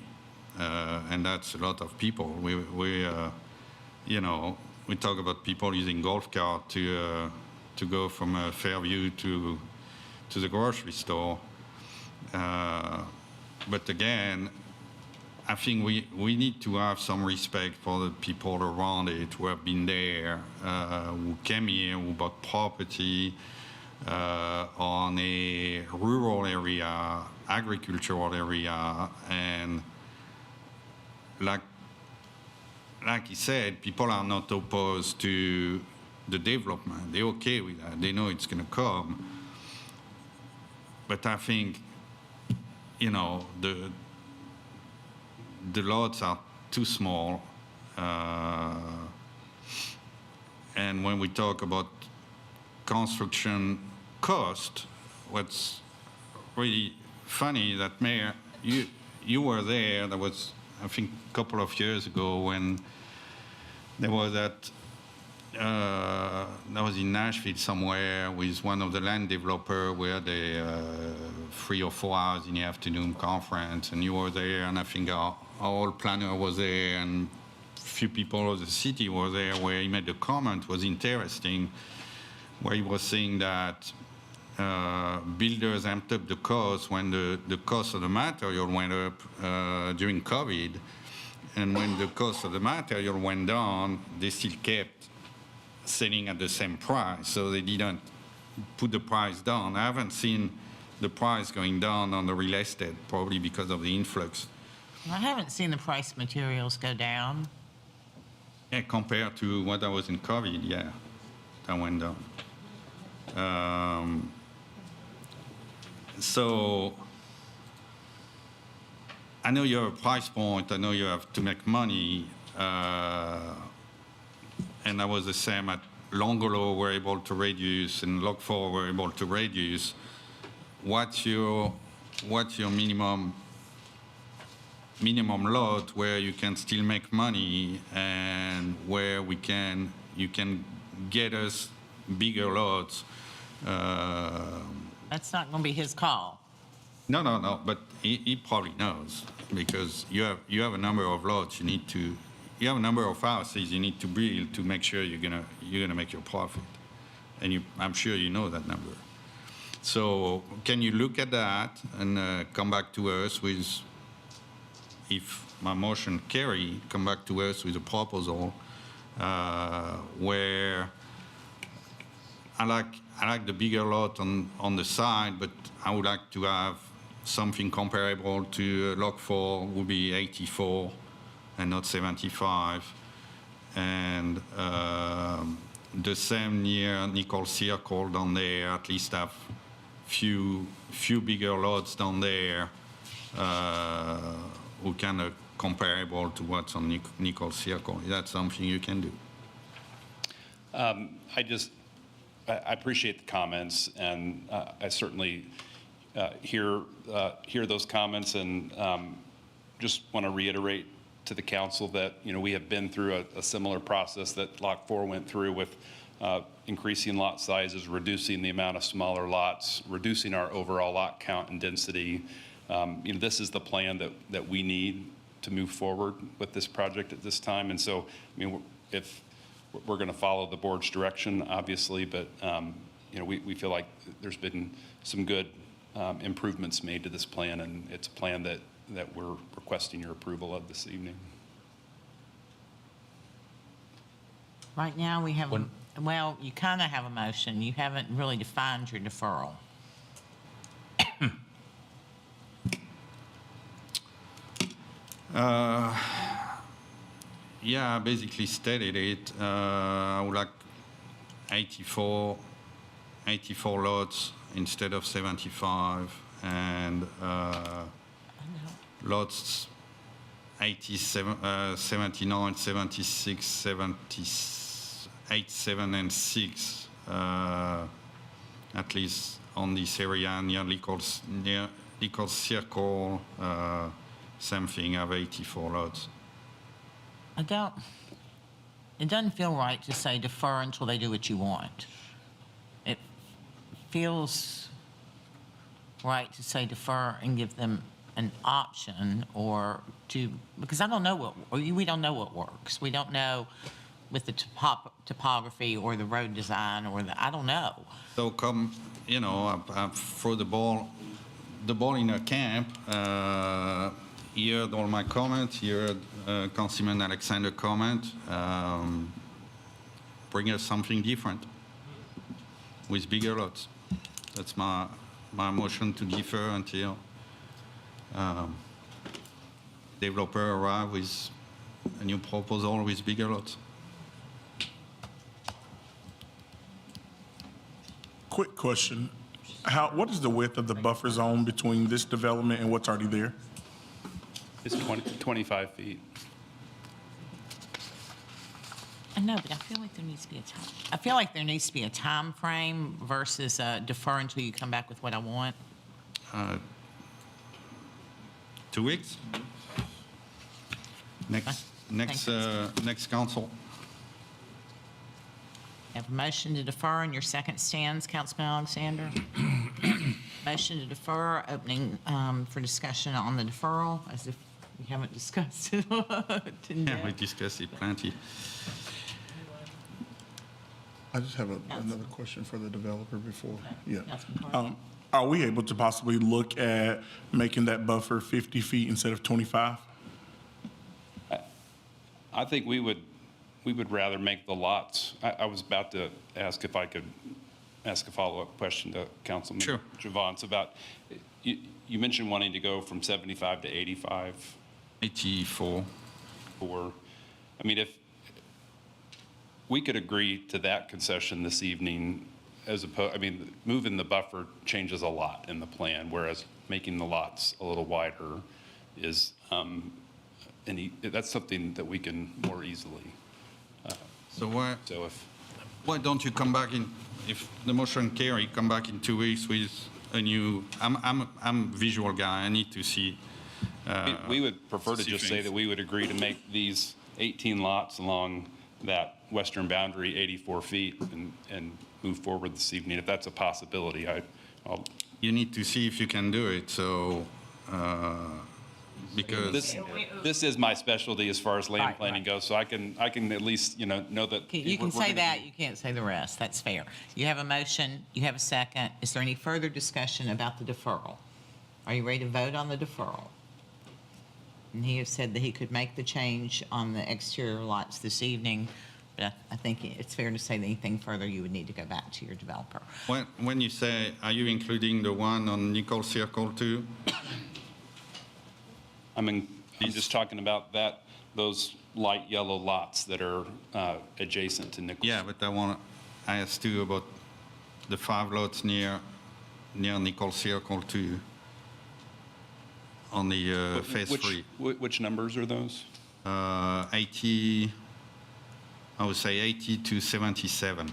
And that's a lot of people. We talk about people using golf cart to go from Fairview to the grocery store. But again, I think we need to have some respect for the people around it who have been there, who came here, who bought property on a rural area, agricultural area, and like he said, people are not opposed to the development. They're okay with that. They know it's going to come. But I think, the lots are too small. And when we talk about construction cost, what's really funny that, Mayor, you were there. There was, I think, a couple of years ago when there was that was in Nashville somewhere with one of the land developers where they 3 or 4 hours in the afternoon conference, and you were there, and I think our old planner was there, and a few people of the city were there, where he made the comment was interesting, where he was saying that builders amped up the cost when the cost of the material went up during COVID, and when the cost of the material went down, they still kept selling at the same price, so they didn't put the price down. I haven't seen the price going down on the real estate, probably because of the influx. I haven't seen the price of materials go down. Yeah, compared to what I was in COVID, yeah, that went down. So I know you have a price point. I know you have to make money. And that was the same at Longolo, we're able to reduce, and Log 4 we're able to reduce. What's your minimum lot where you can still make money, and where you can get us bigger lots? That's not going to be his call. No, but he probably knows, because you have a number of lots you have a number of houses you need to build to make sure you're gonna make your profit, and I'm sure you know that number. So can you look at that and come back to us with, if my motion carry, come back to us with a proposal where I like the bigger lot on the side, but I would like to have something comparable to Log 4 would be 84 and not 75, and the same near Nicole Circle down there, at least have few bigger lots down there who kind of comparable to what's on Nicole Circle. Is that something you can do? I appreciate the comments, and I certainly hear those comments, and just want to reiterate to the council that, we have been through a similar process that Lot 4 went through with increasing lot sizes, reducing the amount of smaller lots, reducing our overall lot count and density. This is the plan that we need to move forward with this project at this time. And so, if we're going to follow the board's direction, obviously, but we feel like there's been some good improvements made to this plan, and it's a plan that we're requesting your approval of this evening. Right now, we have, well, you kind of have a motion. You haven't really defined your deferral. Yeah, I basically stated it. I would like 84 lots instead of 75, and lots 87, 79, 76, 78, 7, and 6, at least on this area near Nicole Circle. Same thing, I have 84 lots. It doesn't feel right to say defer until they do what you want. It feels right to say defer and give them an option, or to, because we don't know what works. We don't know with the topography or the road design I don't know. So come, I throw the ball in a camp. Heard all my comments, heard Councilman Alexander comment. Bring us something different with bigger lots. That's my motion to defer until developer arrive with a new proposal with bigger lots. Quick question. What is the width of the buffer zone between this development and what's already there? It's 25 feet. I know, but I feel like there needs to be a time. I feel like there needs to be a time frame versus defer until you come back with what I want. 2 weeks? Next council. I have a motion to defer, and your second stands, Councilman Alexander. Motion to defer, opening for discussion on the deferral, as if we haven't discussed it. Yeah, we discussed it plenty. I just have another question for the developer before. Yeah. Councilman Carter. Are we able to possibly look at making that buffer 50 feet instead of 25? I think we would rather make the lots. I was about to ask if I could ask a follow-up question to Councilman Sure. Javance about, you mentioned wanting to go from 75 to 85. 84. If we could agree to that concession this evening, as opposed, moving the buffer changes a lot in the plan, whereas making the lots a little wider is, that's something that we can more easily. So why if don't you come back if the motion carry, come back in 2 weeks with a new, I'm a visual guy, I need to see. we would prefer to just say things. that we would agree to make these 18 lots along that western boundary 84 feet and move forward this evening, if that's a possibility. I'll You need to see if you can do it, so, because. This is my specialty as far as land Right, planning right. goes, so I can at least, know that. You can we're say gonna that, be- you can't say the rest. That's fair. You have a motion, you have a second. Is there any further discussion about the deferral? Are you ready to vote on the deferral? And he has said that he could make the change on the exterior lots this evening, but I think it's fair to say that anything further, you would need to go back to your developer. When you say, are you including the one on Nicole Circle too? I'm just talking about those light yellow lots that are adjacent to Nichols. Yeah, but I asked you about the 5 lots near Nicole Circle too, on the phase 3. Which numbers are those? 80, I would say 80 to 77.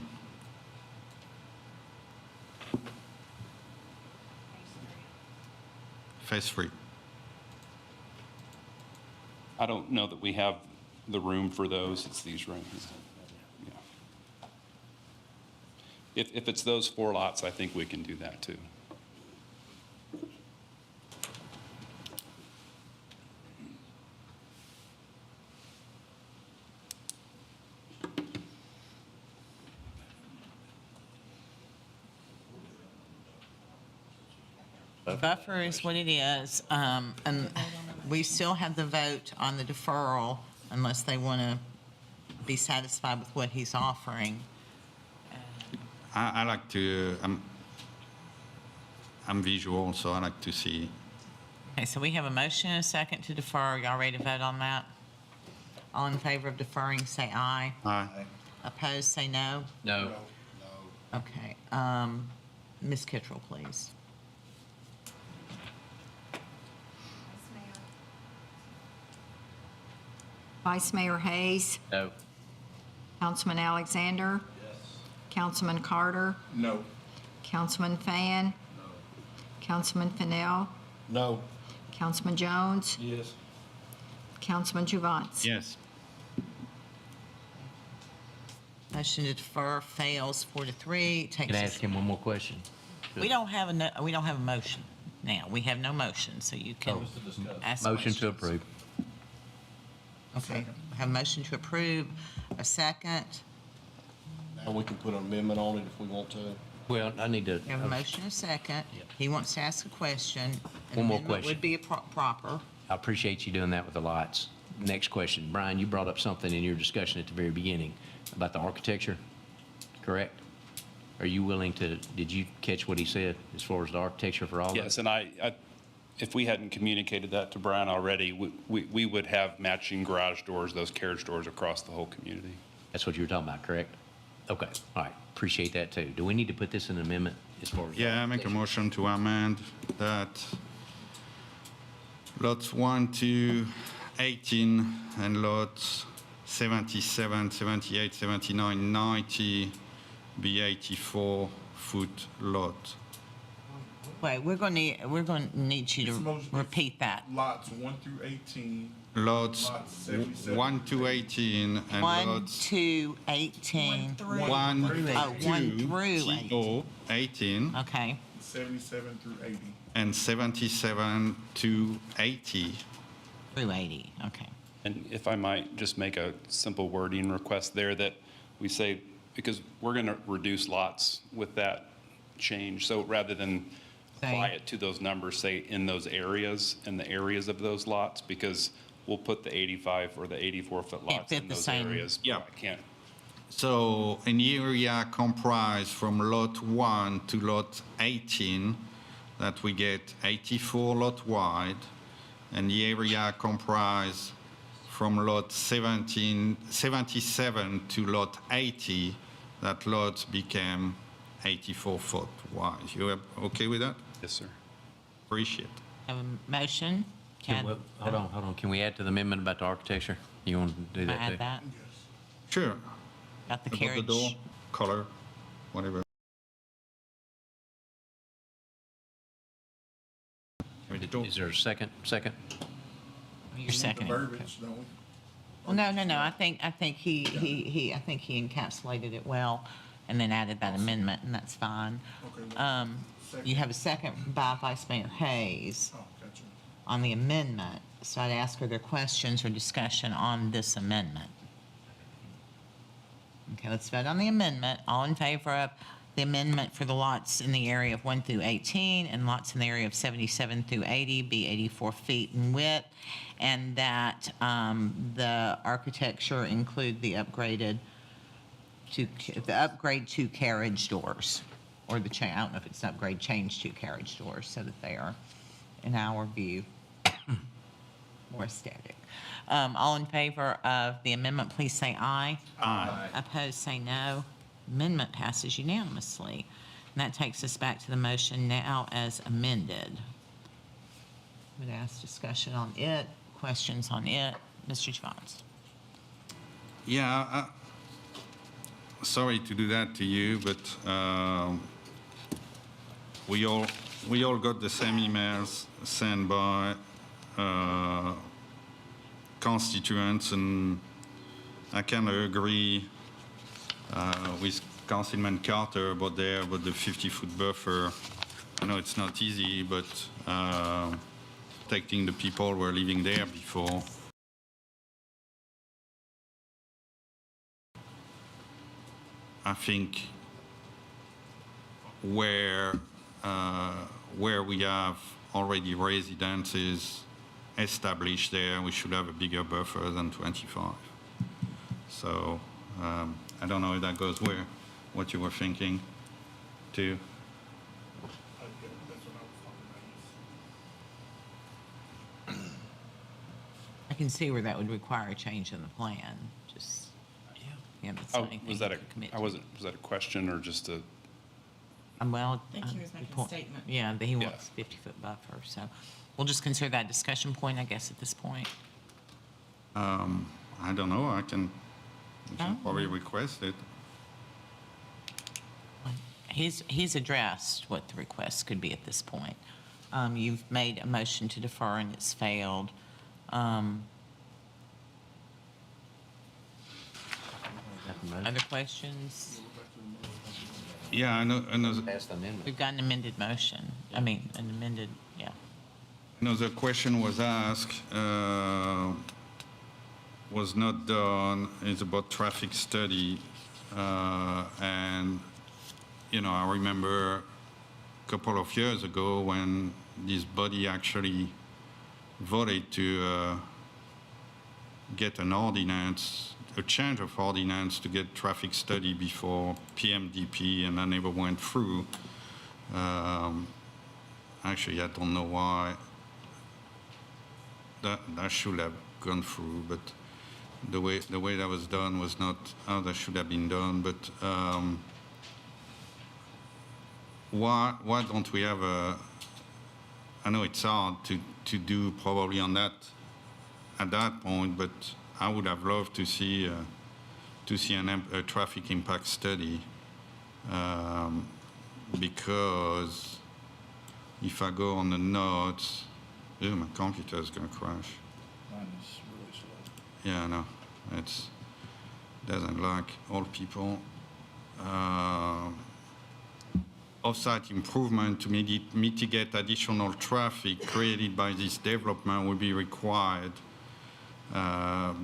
Phase 3. I don't know that we have the room for those. It's these rooms. Yeah. If it's those 4 lots, I think we can do that too. Buffer is what it is, and we still have the vote on the deferral unless they want to be satisfied with what he's offering. I like to, I'm visual, so I like to see. Okay, so we have a motion and a second to defer. Y'all ready to vote on that? All in favor of deferring, say aye. Aye. Opposed, say no. No. Okay, Ms. Kittrell, please. Vice Mayor Hayes, No. Councilman Alexander. Councilman Carter, No. Councilman Fan. Councilman Fennell, No. Councilman Jones, Yes. Councilman Juvance. Yes. Motion to defer fails 4-3. Takes Can I us- ask him one more question? We don't have a motion now. We have no motion, so you can ask Motion to questions. approve. Okay, have a motion to approve, a second. Or we can put an amendment on it if we want to. Well, I need to. We have a motion and a second. He wants to ask a question. An One more amendment question. would be proper. I appreciate you doing that with the lights. Next question. Brian, you brought up something in your discussion at the very beginning about the architecture, correct? Are you willing to, did you catch what he said as far as the architecture for all of it? Yes, and if we hadn't communicated that to Brian already, we would have matching garage doors, those carriage doors across the whole community. That's what you were talking about, correct? Okay, all right. Appreciate that too. Do we need to put this in an amendment as far as? Yeah, I make a motion to amend that lots 1 to 18 and lots 77, 78, 79, 90 be 84-foot lot. Wait, we're going to need you It's to motion- repeat that. Lots 1 through 18. Lots Lots 77. 1 to 18 and 1 lots to 18. 1 Oh, 1 through 18. to 18 Okay, 77 through 80. and 77 to 80. through 80, okay. And if I might just make a simple wording request there that we say, because we're going to reduce lots with that change. So rather than apply it to those numbers, say in those areas, in the areas of those lots, because we'll put the 85 or the 84-foot lots fit in the those same. areas. Yeah. I can't. So an area comprised from lot 1 to lot 18, that we get 84 lot wide, and the area comprised from lot 77 to lot 80, that lots became 84 foot wide. You are okay with that? Yes, sir. Appreciate. Have a motion? Can Hold on. Can we add to the amendment about the architecture? You want to do I that too? add that? Sure. Got the About carriage. the door, color, whatever. Is there a second? Your second. Verbiage, don't we? Well, no. I think he encapsulated it well and then added that amendment, and that's fine. Okay. You have a second by Vice Mayor Hayes Oh, gotcha. on the amendment. So I'd ask, are there questions or discussion on this amendment? Okay, let's vote on the amendment. All in favor of the amendment for the lots in the area of 1 through 18 and lots in the area of 77 through 80 be 84 feet in width, and that the architecture include the upgrade to carriage doors, or the I don't know if it's an upgrade, change to carriage doors, so that they are, in our view, more more aesthetic. All in favor of the amendment, please say aye. Aye. Opposed, say no. Amendment passes unanimously. And that takes us back to the motion now as amended. Would ask discussion on it, questions on it. Mr. Johns. Yeah, sorry to do that to you, but we all got the same emails sent by constituents, and I kind of agree with Councilman Carter about the 50-foot buffer. I know it's not easy, but protecting the people who were living there before. I think where we have already residences established there, we should have a bigger buffer than 25. So I don't know if that goes where, what you were thinking too. I can see where that would require a change in the plan, just, yeah, that's Oh, not anything was that to commit to. was that a question or just a? Well. I think he was making a point- statement. Yeah, that he Yeah. wants 50-foot buffer, so we'll just consider that discussion point, I guess, at this point. I don't know, I can probably request it. He's addressed what the request could be at this point. You've made a motion to defer and it's failed. Other questions? Yeah, I know, Pass the amendment. We've got an amended motion. I mean, an amended, yeah. another question was asked, was not done, is about traffic study. And, you know, I remember a couple of years ago when this body actually voted to get an ordinance, a change of ordinance to get traffic study before PMDP, and that never went through. Actually, I don't know why that should have gone through, but the way that was done was not how that should have been done. But why don't we have a? I know it's hard to do probably on that at that point, but I would have loved to see a traffic impact study, because if I go on the notes, my computer is going to crash. Mine is really slow. Yeah, I know. It doesn't like old people. Off-site improvement to mitigate additional traffic created by this development will be required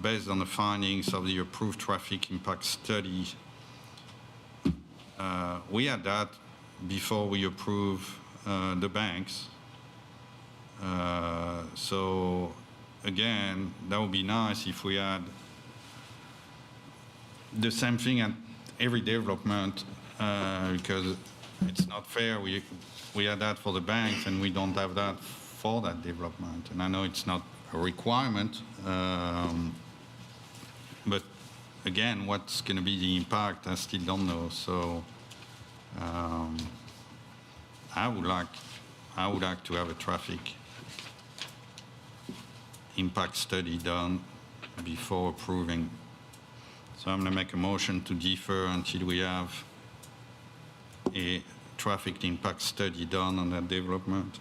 based on the findings of the approved traffic impact study. We had that before we approve the banks. So again, that would be nice if we had the same thing at every development, because it's not fair. We had that for the banks and we don't have that for that development. And I know it's not a requirement, but again, what's going to be the impact, I still don't know. So I would like to have a traffic impact study done before approving. So I'm going to make a motion to defer until we have a traffic impact study done on that development.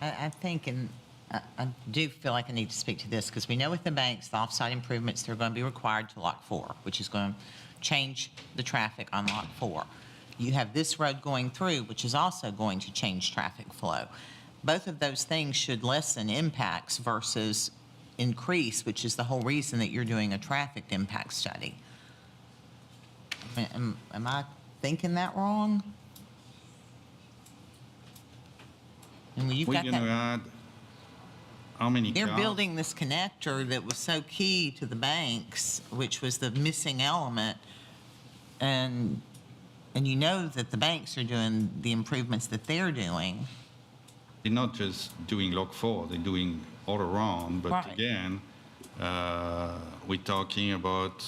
I think, and I do feel like I need to speak to this, because we know with the banks, the off-site improvements, they're going to be required to Lot 4, which is going to change the traffic on Lot 4. You have this road going through, which is also going to change traffic flow. Both of those things should lessen impacts versus increase, which is the whole reason that you're doing a traffic impact study. Am I thinking that wrong? And when you've We're got going to that, add how many they're cars? building this connector that was so key to the banks, which was the missing element, and you know that the banks are doing the improvements that they're doing. They're not just doing Lot 4, they're doing all around. But Right. again, we're talking about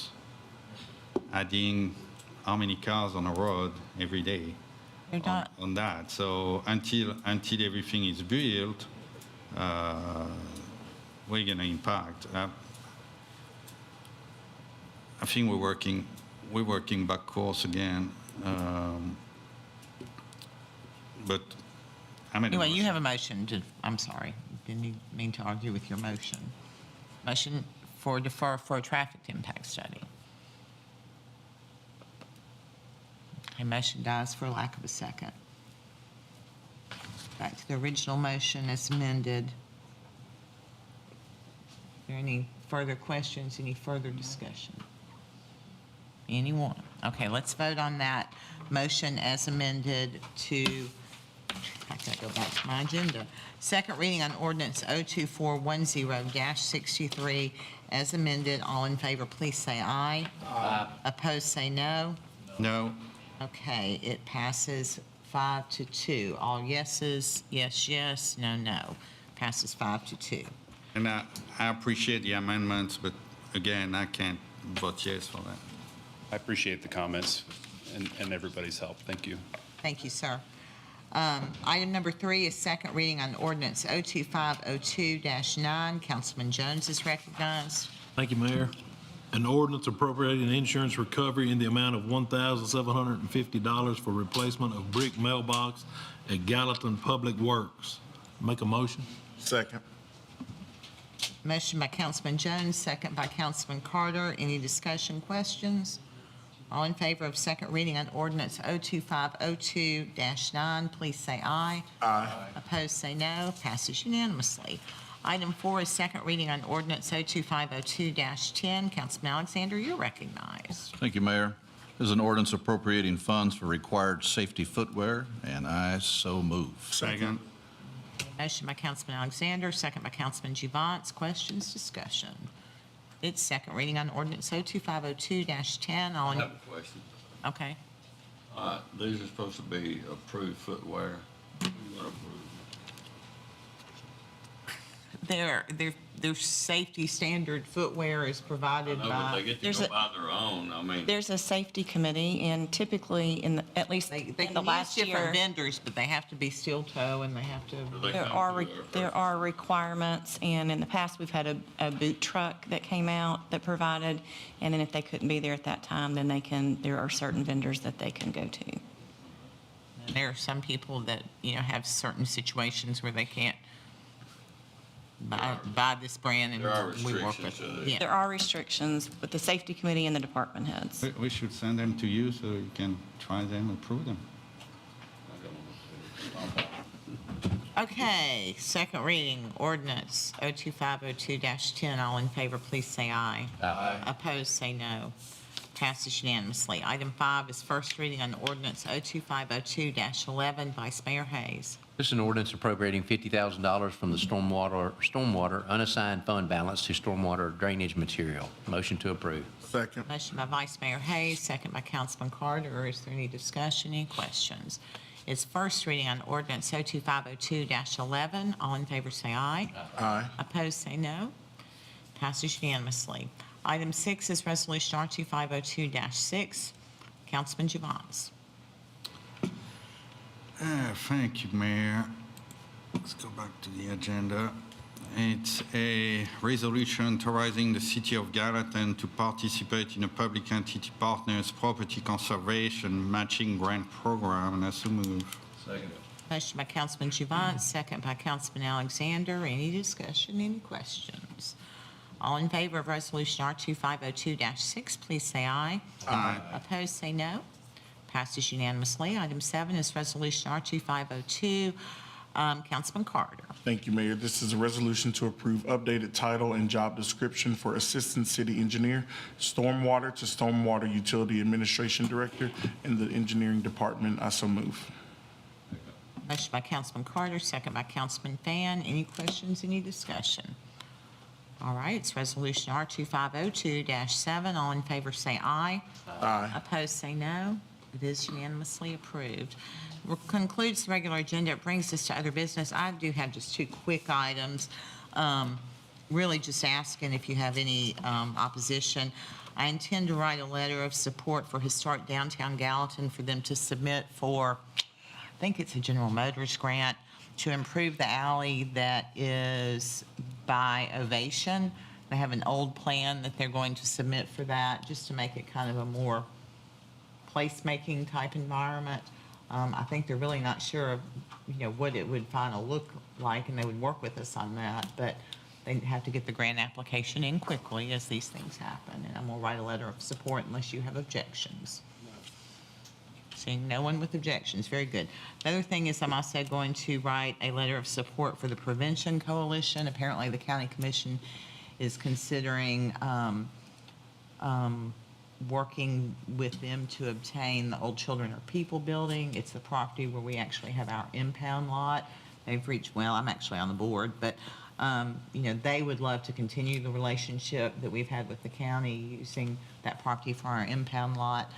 adding how many cars on the road every day You're not, on that. So until everything is built, we're going to impact. I think we're working back course again. But anyway, you have a motion to, I'm sorry, didn't mean to argue with your motion. Motion for defer for a traffic impact study. Okay, motion dies for lack of a second. Back to the original motion as amended. Are there any further questions, any further discussion? Anyone? Okay, let's vote on that motion as amended to, I gotta go back to my agenda. Second reading on ordinance 02410-63 as amended. All in favor, please say aye. Aye. Opposed, say no. no. Okay, it passes 5-2. All yeses, yes, yes, no, no. Passes 5-2. And I appreciate the amendments, but again, I can't vote yes for that. I appreciate the comments and everybody's help. Thank you. Thank you, sir. Item number 3 is second reading on ordinance 02502-9. Councilman Jones is recognized. Thank you, Mayor. An ordinance appropriating insurance recovery in the amount of $1,750 for replacement of brick mailbox at Gallatin Public Works. Make a motion. Second. Motion by Councilman Jones, second by Councilman Carter. Any discussion, questions? All in favor of second reading on ordinance 02502-9, please say aye. Aye. Opposed, say no. Passes unanimously. Item 4 is second reading on ordinance 02502-10. Councilman Alexander, you're recognized. Thank you, Mayor. This is an ordinance appropriating funds for required safety footwear, and I so move. Second. Motion by Councilman Alexander, second by Councilman Juvance. Questions, discussion? It's second reading on ordinance 02502-10. All I in, have a question. okay. These are supposed to be approved footwear. Who gonna approve? Their safety standard footwear is provided I know, but they by, get to There's go a- buy their own. I mean, There's a safety committee, and typically, at least they in can the use last different year, vendors, but they have to be steel toe and they have to, they there come are, to re- our there person. are requirements, and in the past, we've had a boot truck that came out that provided, and then if they couldn't be there at that time, then there are certain vendors that they can go to. and there are some people that, have certain situations where they can't buy this brand and There are we work restrictions with to it. it. Yeah. There are restrictions with the safety committee and the department heads. We should send them to you so you can try them and prove them. Okay, second reading, ordinance 02502-10. All in favor, please say aye. Aye. Opposed, say no. Passes unanimously. Item 5 is first reading on ordinance 02502-11. Vice Mayor Hayes. This is an ordinance appropriating $50,000 from the stormwater unassigned fund balance to stormwater drainage material. Motion to approve. Second. Motion by Vice Mayor Hayes, second by Councilman Carter. Is there any discussion, any questions? It's first reading on ordinance 02502-11. All in favor say aye. Aye. Opposed, say no. Passes unanimously. Item 6 is resolution R2502-6. Councilman Juvance. Thank you, Mayor. Let's go back to the agenda. It's a resolution authorizing the City of Gallatin to participate in a public entity partners property conservation matching grant program, and I so move. Second. Motion by Councilman Juvance, second by Councilman Alexander. Any discussion, any questions? All in favor of resolution R2502-6, please say aye. Aye. Opposed, say no. Passes unanimously. Item 7 is resolution R2502. Councilman Carter. Thank you, Mayor. This is a resolution to approve updated title and job description for Assistant City Engineer, Stormwater to Stormwater Utility Administration Director in the Engineering Department. I so move. Motion by Councilman Carter, second by Councilman Fan. Any questions, any discussion? All right, it's resolution R2502-7. All in favor say aye. Aye. Opposed, say no. It is unanimously approved. Concludes the regular agenda. It brings us to other business. I do have just 2 quick items. Really just asking if you have any opposition. I intend to write a letter of support for Historic Downtown Gallatin for them to submit for, I think it's a General Motors grant, to improve the alley that is by Ovation. They have an old plan that they're going to submit for that, just to make it kind of a more placemaking type environment. I think they're really not sure of, what it would finally look like, and they would work with us on that, but they have to get the grant application in quickly as these things happen, and I'm gonna write a letter of support unless you have objections. Seeing no one with objections, very good. The other thing is I'm also going to write a letter of support for the Prevention Coalition. Apparently, the county commission is considering working with them to obtain the Old Children Are People building. It's the property where we actually have our impound lot. They've reached, well, I'm actually on the board, but, they would love to continue the relationship that we've had with the county using that property for our impound lot.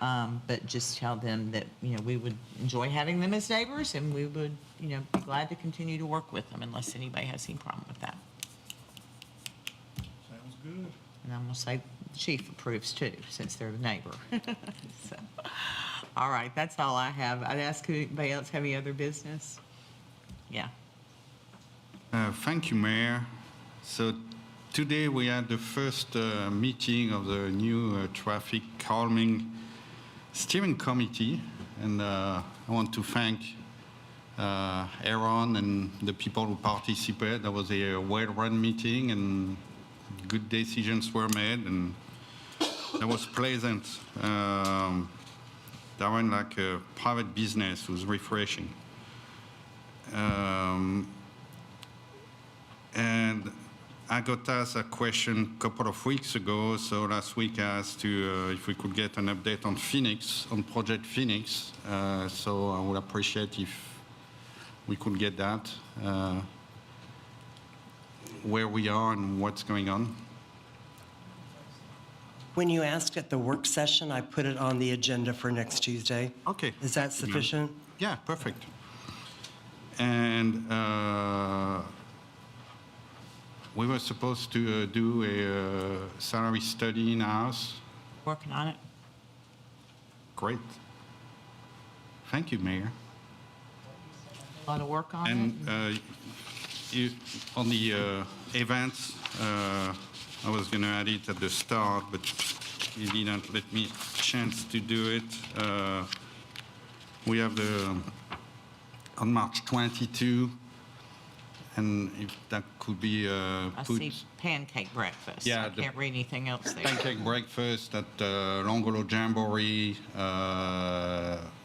But just tell them that, we would enjoy having them as neighbors, and we would, be glad to continue to work with them unless anybody has any problem with that. Sounds good. And I'm gonna say the chief approves too, since they're the neighbor. So, all right, that's all I have. I'd ask anybody else have any other business? Yeah. Thank you, Mayor. So today we had the first meeting of the new traffic calming steering committee, and I want to thank Aaron and the people who participated. That was a well-run meeting, and good decisions were made, and that was pleasant. That went like a private business. It was refreshing. And I got asked a question a couple of weeks ago. So last week I asked if we could get an update on Phoenix, on Project Phoenix. So I would appreciate if we could get that, where we are and what's going on. When you asked at the work session, I put it on the agenda for next Tuesday. Okay. Is that sufficient? Yeah, perfect. And we were supposed to do a salary study in-house. Working on it. Great. Thank you, Mayor. A lot of work on it. And on the events, I was going to add it at the start, but you didn't let me chance to do it. We have on March 22, and if that could be I put... see pancake breakfast. Yeah, I can't read anything else there. Pancake breakfast at Longolo Jamboree,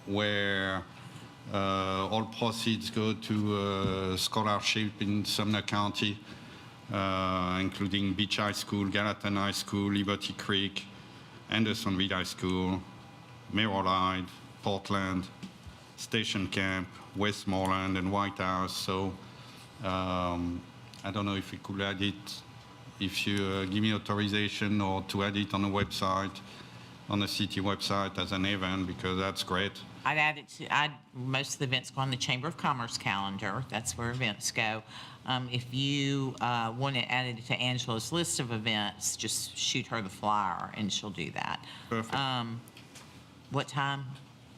where all proceeds go to scholarship in Sumner County, including Beach High School, Gallatin High School, Liberty Creek, Andersonville High School, Merrill Hyde, Portland, Station Camp, Westmoreland, and White House. So I don't know if we could add it, if you give me authorization, or to add it on the website, on the city website as an event, because that's great. I'd add it to, most of the events go on the Chamber of Commerce calendar. That's where events go. If you want to add it to Angela's list of events, just shoot her the flyer and she'll do that. Perfect. What time?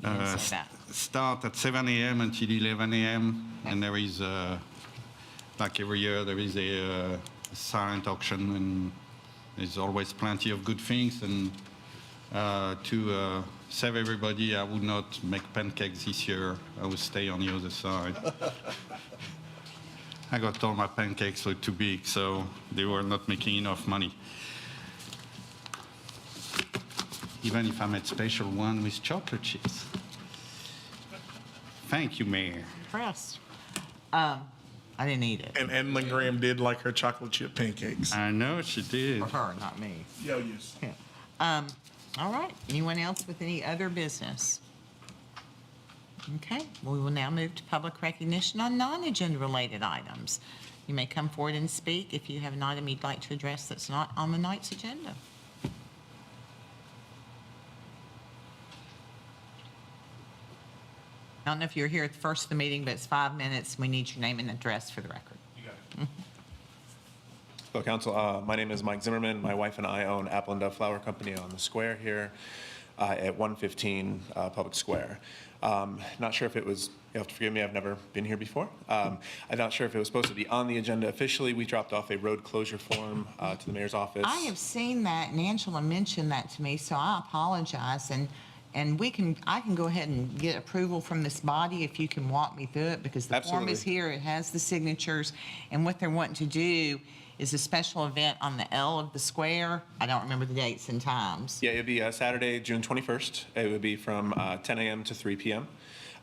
You didn't say that. Start at 7 a.m. until 11 a.m. And there is, like every year, there is a silent auction, and there's always plenty of good things. And to save everybody, I would not make pancakes this year. I would stay on the other side. I got told my pancakes were too big, so they were not making enough money. Even if I made special one with chocolate chips. Thank you, Mayor. Impressed. I didn't eat it. And Edlin Graham did like her chocolate chip pancakes. I know she did. For her, not me. Yeah, yes. Yeah. All right. Anyone else with any other business? Okay. We will now move to public recognition on non-agenda related items. You may come forward and speak if you have an item you'd like to address that's not on the night's agenda. I don't know if you're here at the first of the meeting, but it's 5 minutes. We need your name and address for the record. You got it. Hello, Council. My name is Mike Zimmerman. My wife and I own Apple and Dove Flower Company on the square here at 115 Public Square. Not sure if it was, you have to forgive me, I've never been here before. I'm not sure if it was supposed to be on the agenda officially. We dropped off a road closure form to the mayor's office. I have seen that, and Angela mentioned that to me, so I apologize. And I can go ahead and get approval from this body if you can walk me through it, because the form is Absolutely. here, it has the signatures, and what they're wanting to do is a special event on the L of the square. I don't remember the dates and times. Yeah, it'd be Saturday, June 21st. It would be from 10 a.m. to 3 p.m.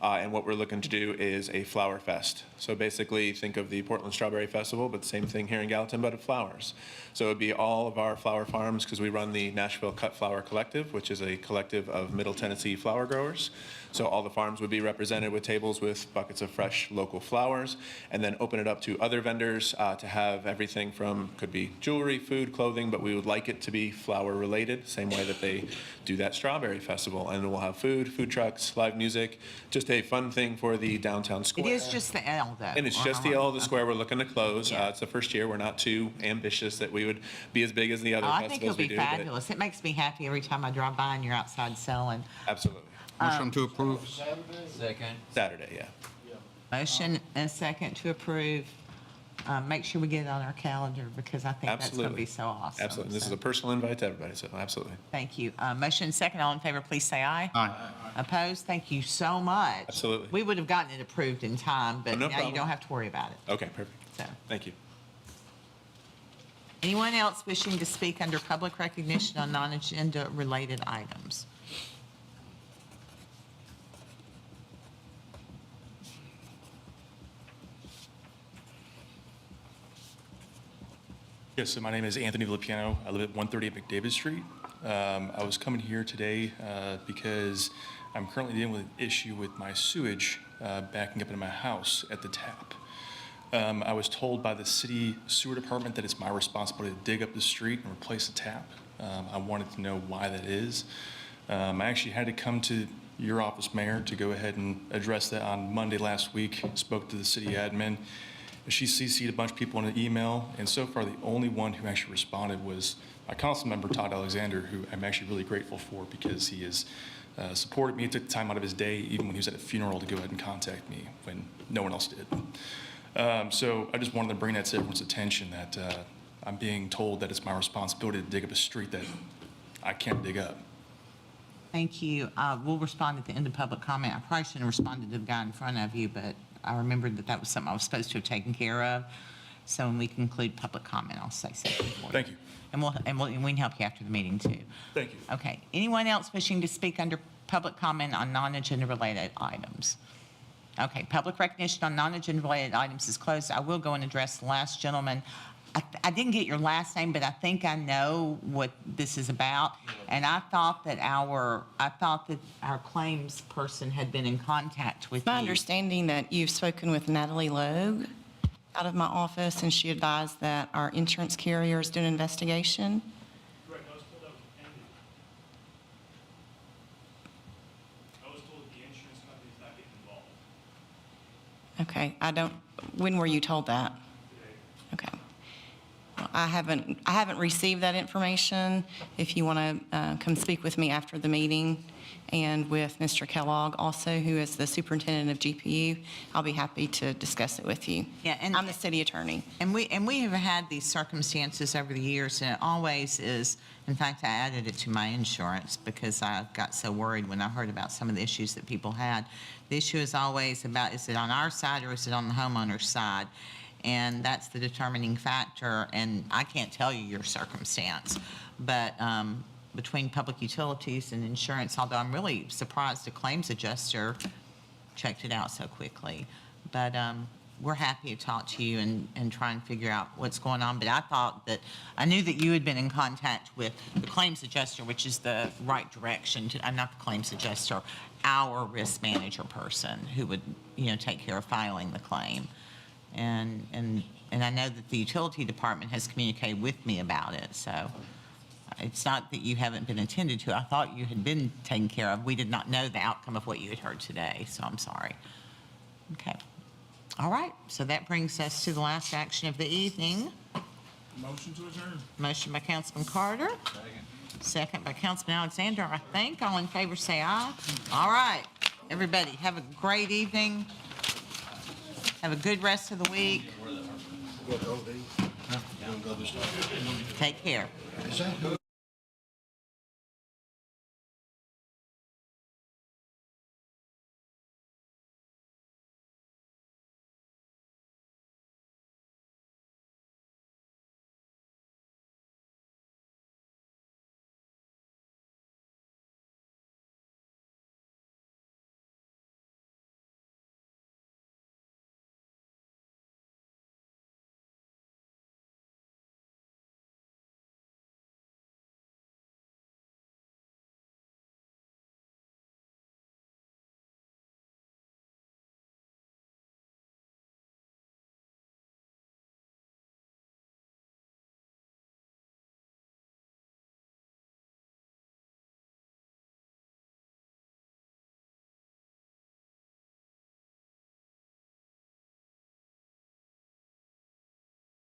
And what we're looking to do is a flower fest. So basically, think of the Portland Strawberry Festival, but the same thing here in Gallatin, but of flowers. So it would be all of our flower farms, because we run the Nashville Cut Flower Collective, which is a collective of Middle Tennessee flower growers. So all the farms would be represented with tables with buckets of fresh local flowers, and then open it up to other vendors to have everything from, could be jewelry, food, clothing, but we would like it to be flower related, same way that they do that Strawberry Festival. And we'll have food trucks, live music, just a fun thing for the downtown It square. is just the L, though. And it's just the L of the square we're looking to close. Yeah. It's the first year. We're not too ambitious that we would be as big as the other Oh, I think it'll festivals we be do. but- fabulous. It makes me happy every time I drive by and you're outside selling. Absolutely. Motion to approve. Second. Saturday, yeah. Motion and second to approve. Make sure we get it on our calendar, because I think that's going to Absolutely. be so awesome. Absolutely. This is So, a personal invite to everybody, so absolutely. Thank you. Motion and second. All in favor, please say aye. Aye. Opposed? Thank you so much. Absolutely. We would have gotten it approved in time, but Oh, no now you problem. don't have to worry about it. Okay, perfect. So, Thank you. anyone else wishing to speak under public recognition on non-agenda related items? Yes, so my name is Anthony Villapiano. I live at 138 McDavid Street. I was coming here today because I'm currently dealing with an issue with my sewage backing up into my house at the tap. I was told by the city sewer department that it's my responsibility to dig up the street and replace the tap. I wanted to know why that is. I actually had to come to your office, Mayor, to go ahead and address that on Monday last week. Spoke to the city admin. She CC'd a bunch of people in an email, and so far the only one who actually responded was my council member, Todd Alexander, who I'm actually really grateful for because he has supported me, took the time out of his day, even when he was at a funeral, to go ahead and contact me when no one else did. So I just wanted to bring that to everyone's attention that I'm being told that it's my responsibility to dig up a street that I can't dig up. Thank you. We'll respond at the end of public comment. I probably shouldn't have responded to the guy in front of you, but I remembered that that was something I was supposed to have taken care of. So when we conclude public comment, I'll say something for you. Thank you. And we can help you after the meeting, too. Thank you. Okay. Anyone else wishing to speak under public comment on non-agenda related items? Okay, public recognition on non-agenda related items is closed. I will go and address the last gentleman. I didn't get your last name, but I think I know what this is about. And I thought that our claims person had been in contact with My you. understanding that you've spoken with Natalie Logue out of my office, and she advised that our insurance carrier is doing an investigation. Correct, I was told that was pending. I was told the insurance company's not getting involved. Okay, when were you told that? Okay. Well, I haven't received that information. If you want to come speak with me after the meeting, and with Mr. Kellogg also, who is the superintendent of GPU, I'll be happy to discuss it with you. Yeah, and I'm the city attorney. And we have had these circumstances over the years, and it always is. In fact, I added it to my insurance because I got so worried when I heard about some of the issues that people had. The issue is always about, is it on our side or is it on the homeowner's side? And that's the determining factor. And I can't tell you your circumstance, but between public utilities and insurance, although I'm really surprised the claims adjuster checked it out so quickly. But we're happy to talk to you and try and figure out what's going on. But I knew that you had been in contact with the claims adjuster, which is the right direction to, not the claims adjuster, our risk manager person who would, take care of filing the claim. And I know that the utility department has communicated with me about it, so it's not that you haven't been attended to. I thought you had been taken care of. We did not know the outcome of what you had heard today, so I'm sorry. Okay. All right, so that brings us to the last action of the evening. Motion to adjourn. Motion by Councilman Carter. Second by Councilman Alexander, I think. All in favor, say aye. All right, everybody, have a great evening. Have a good rest of the week. Take care.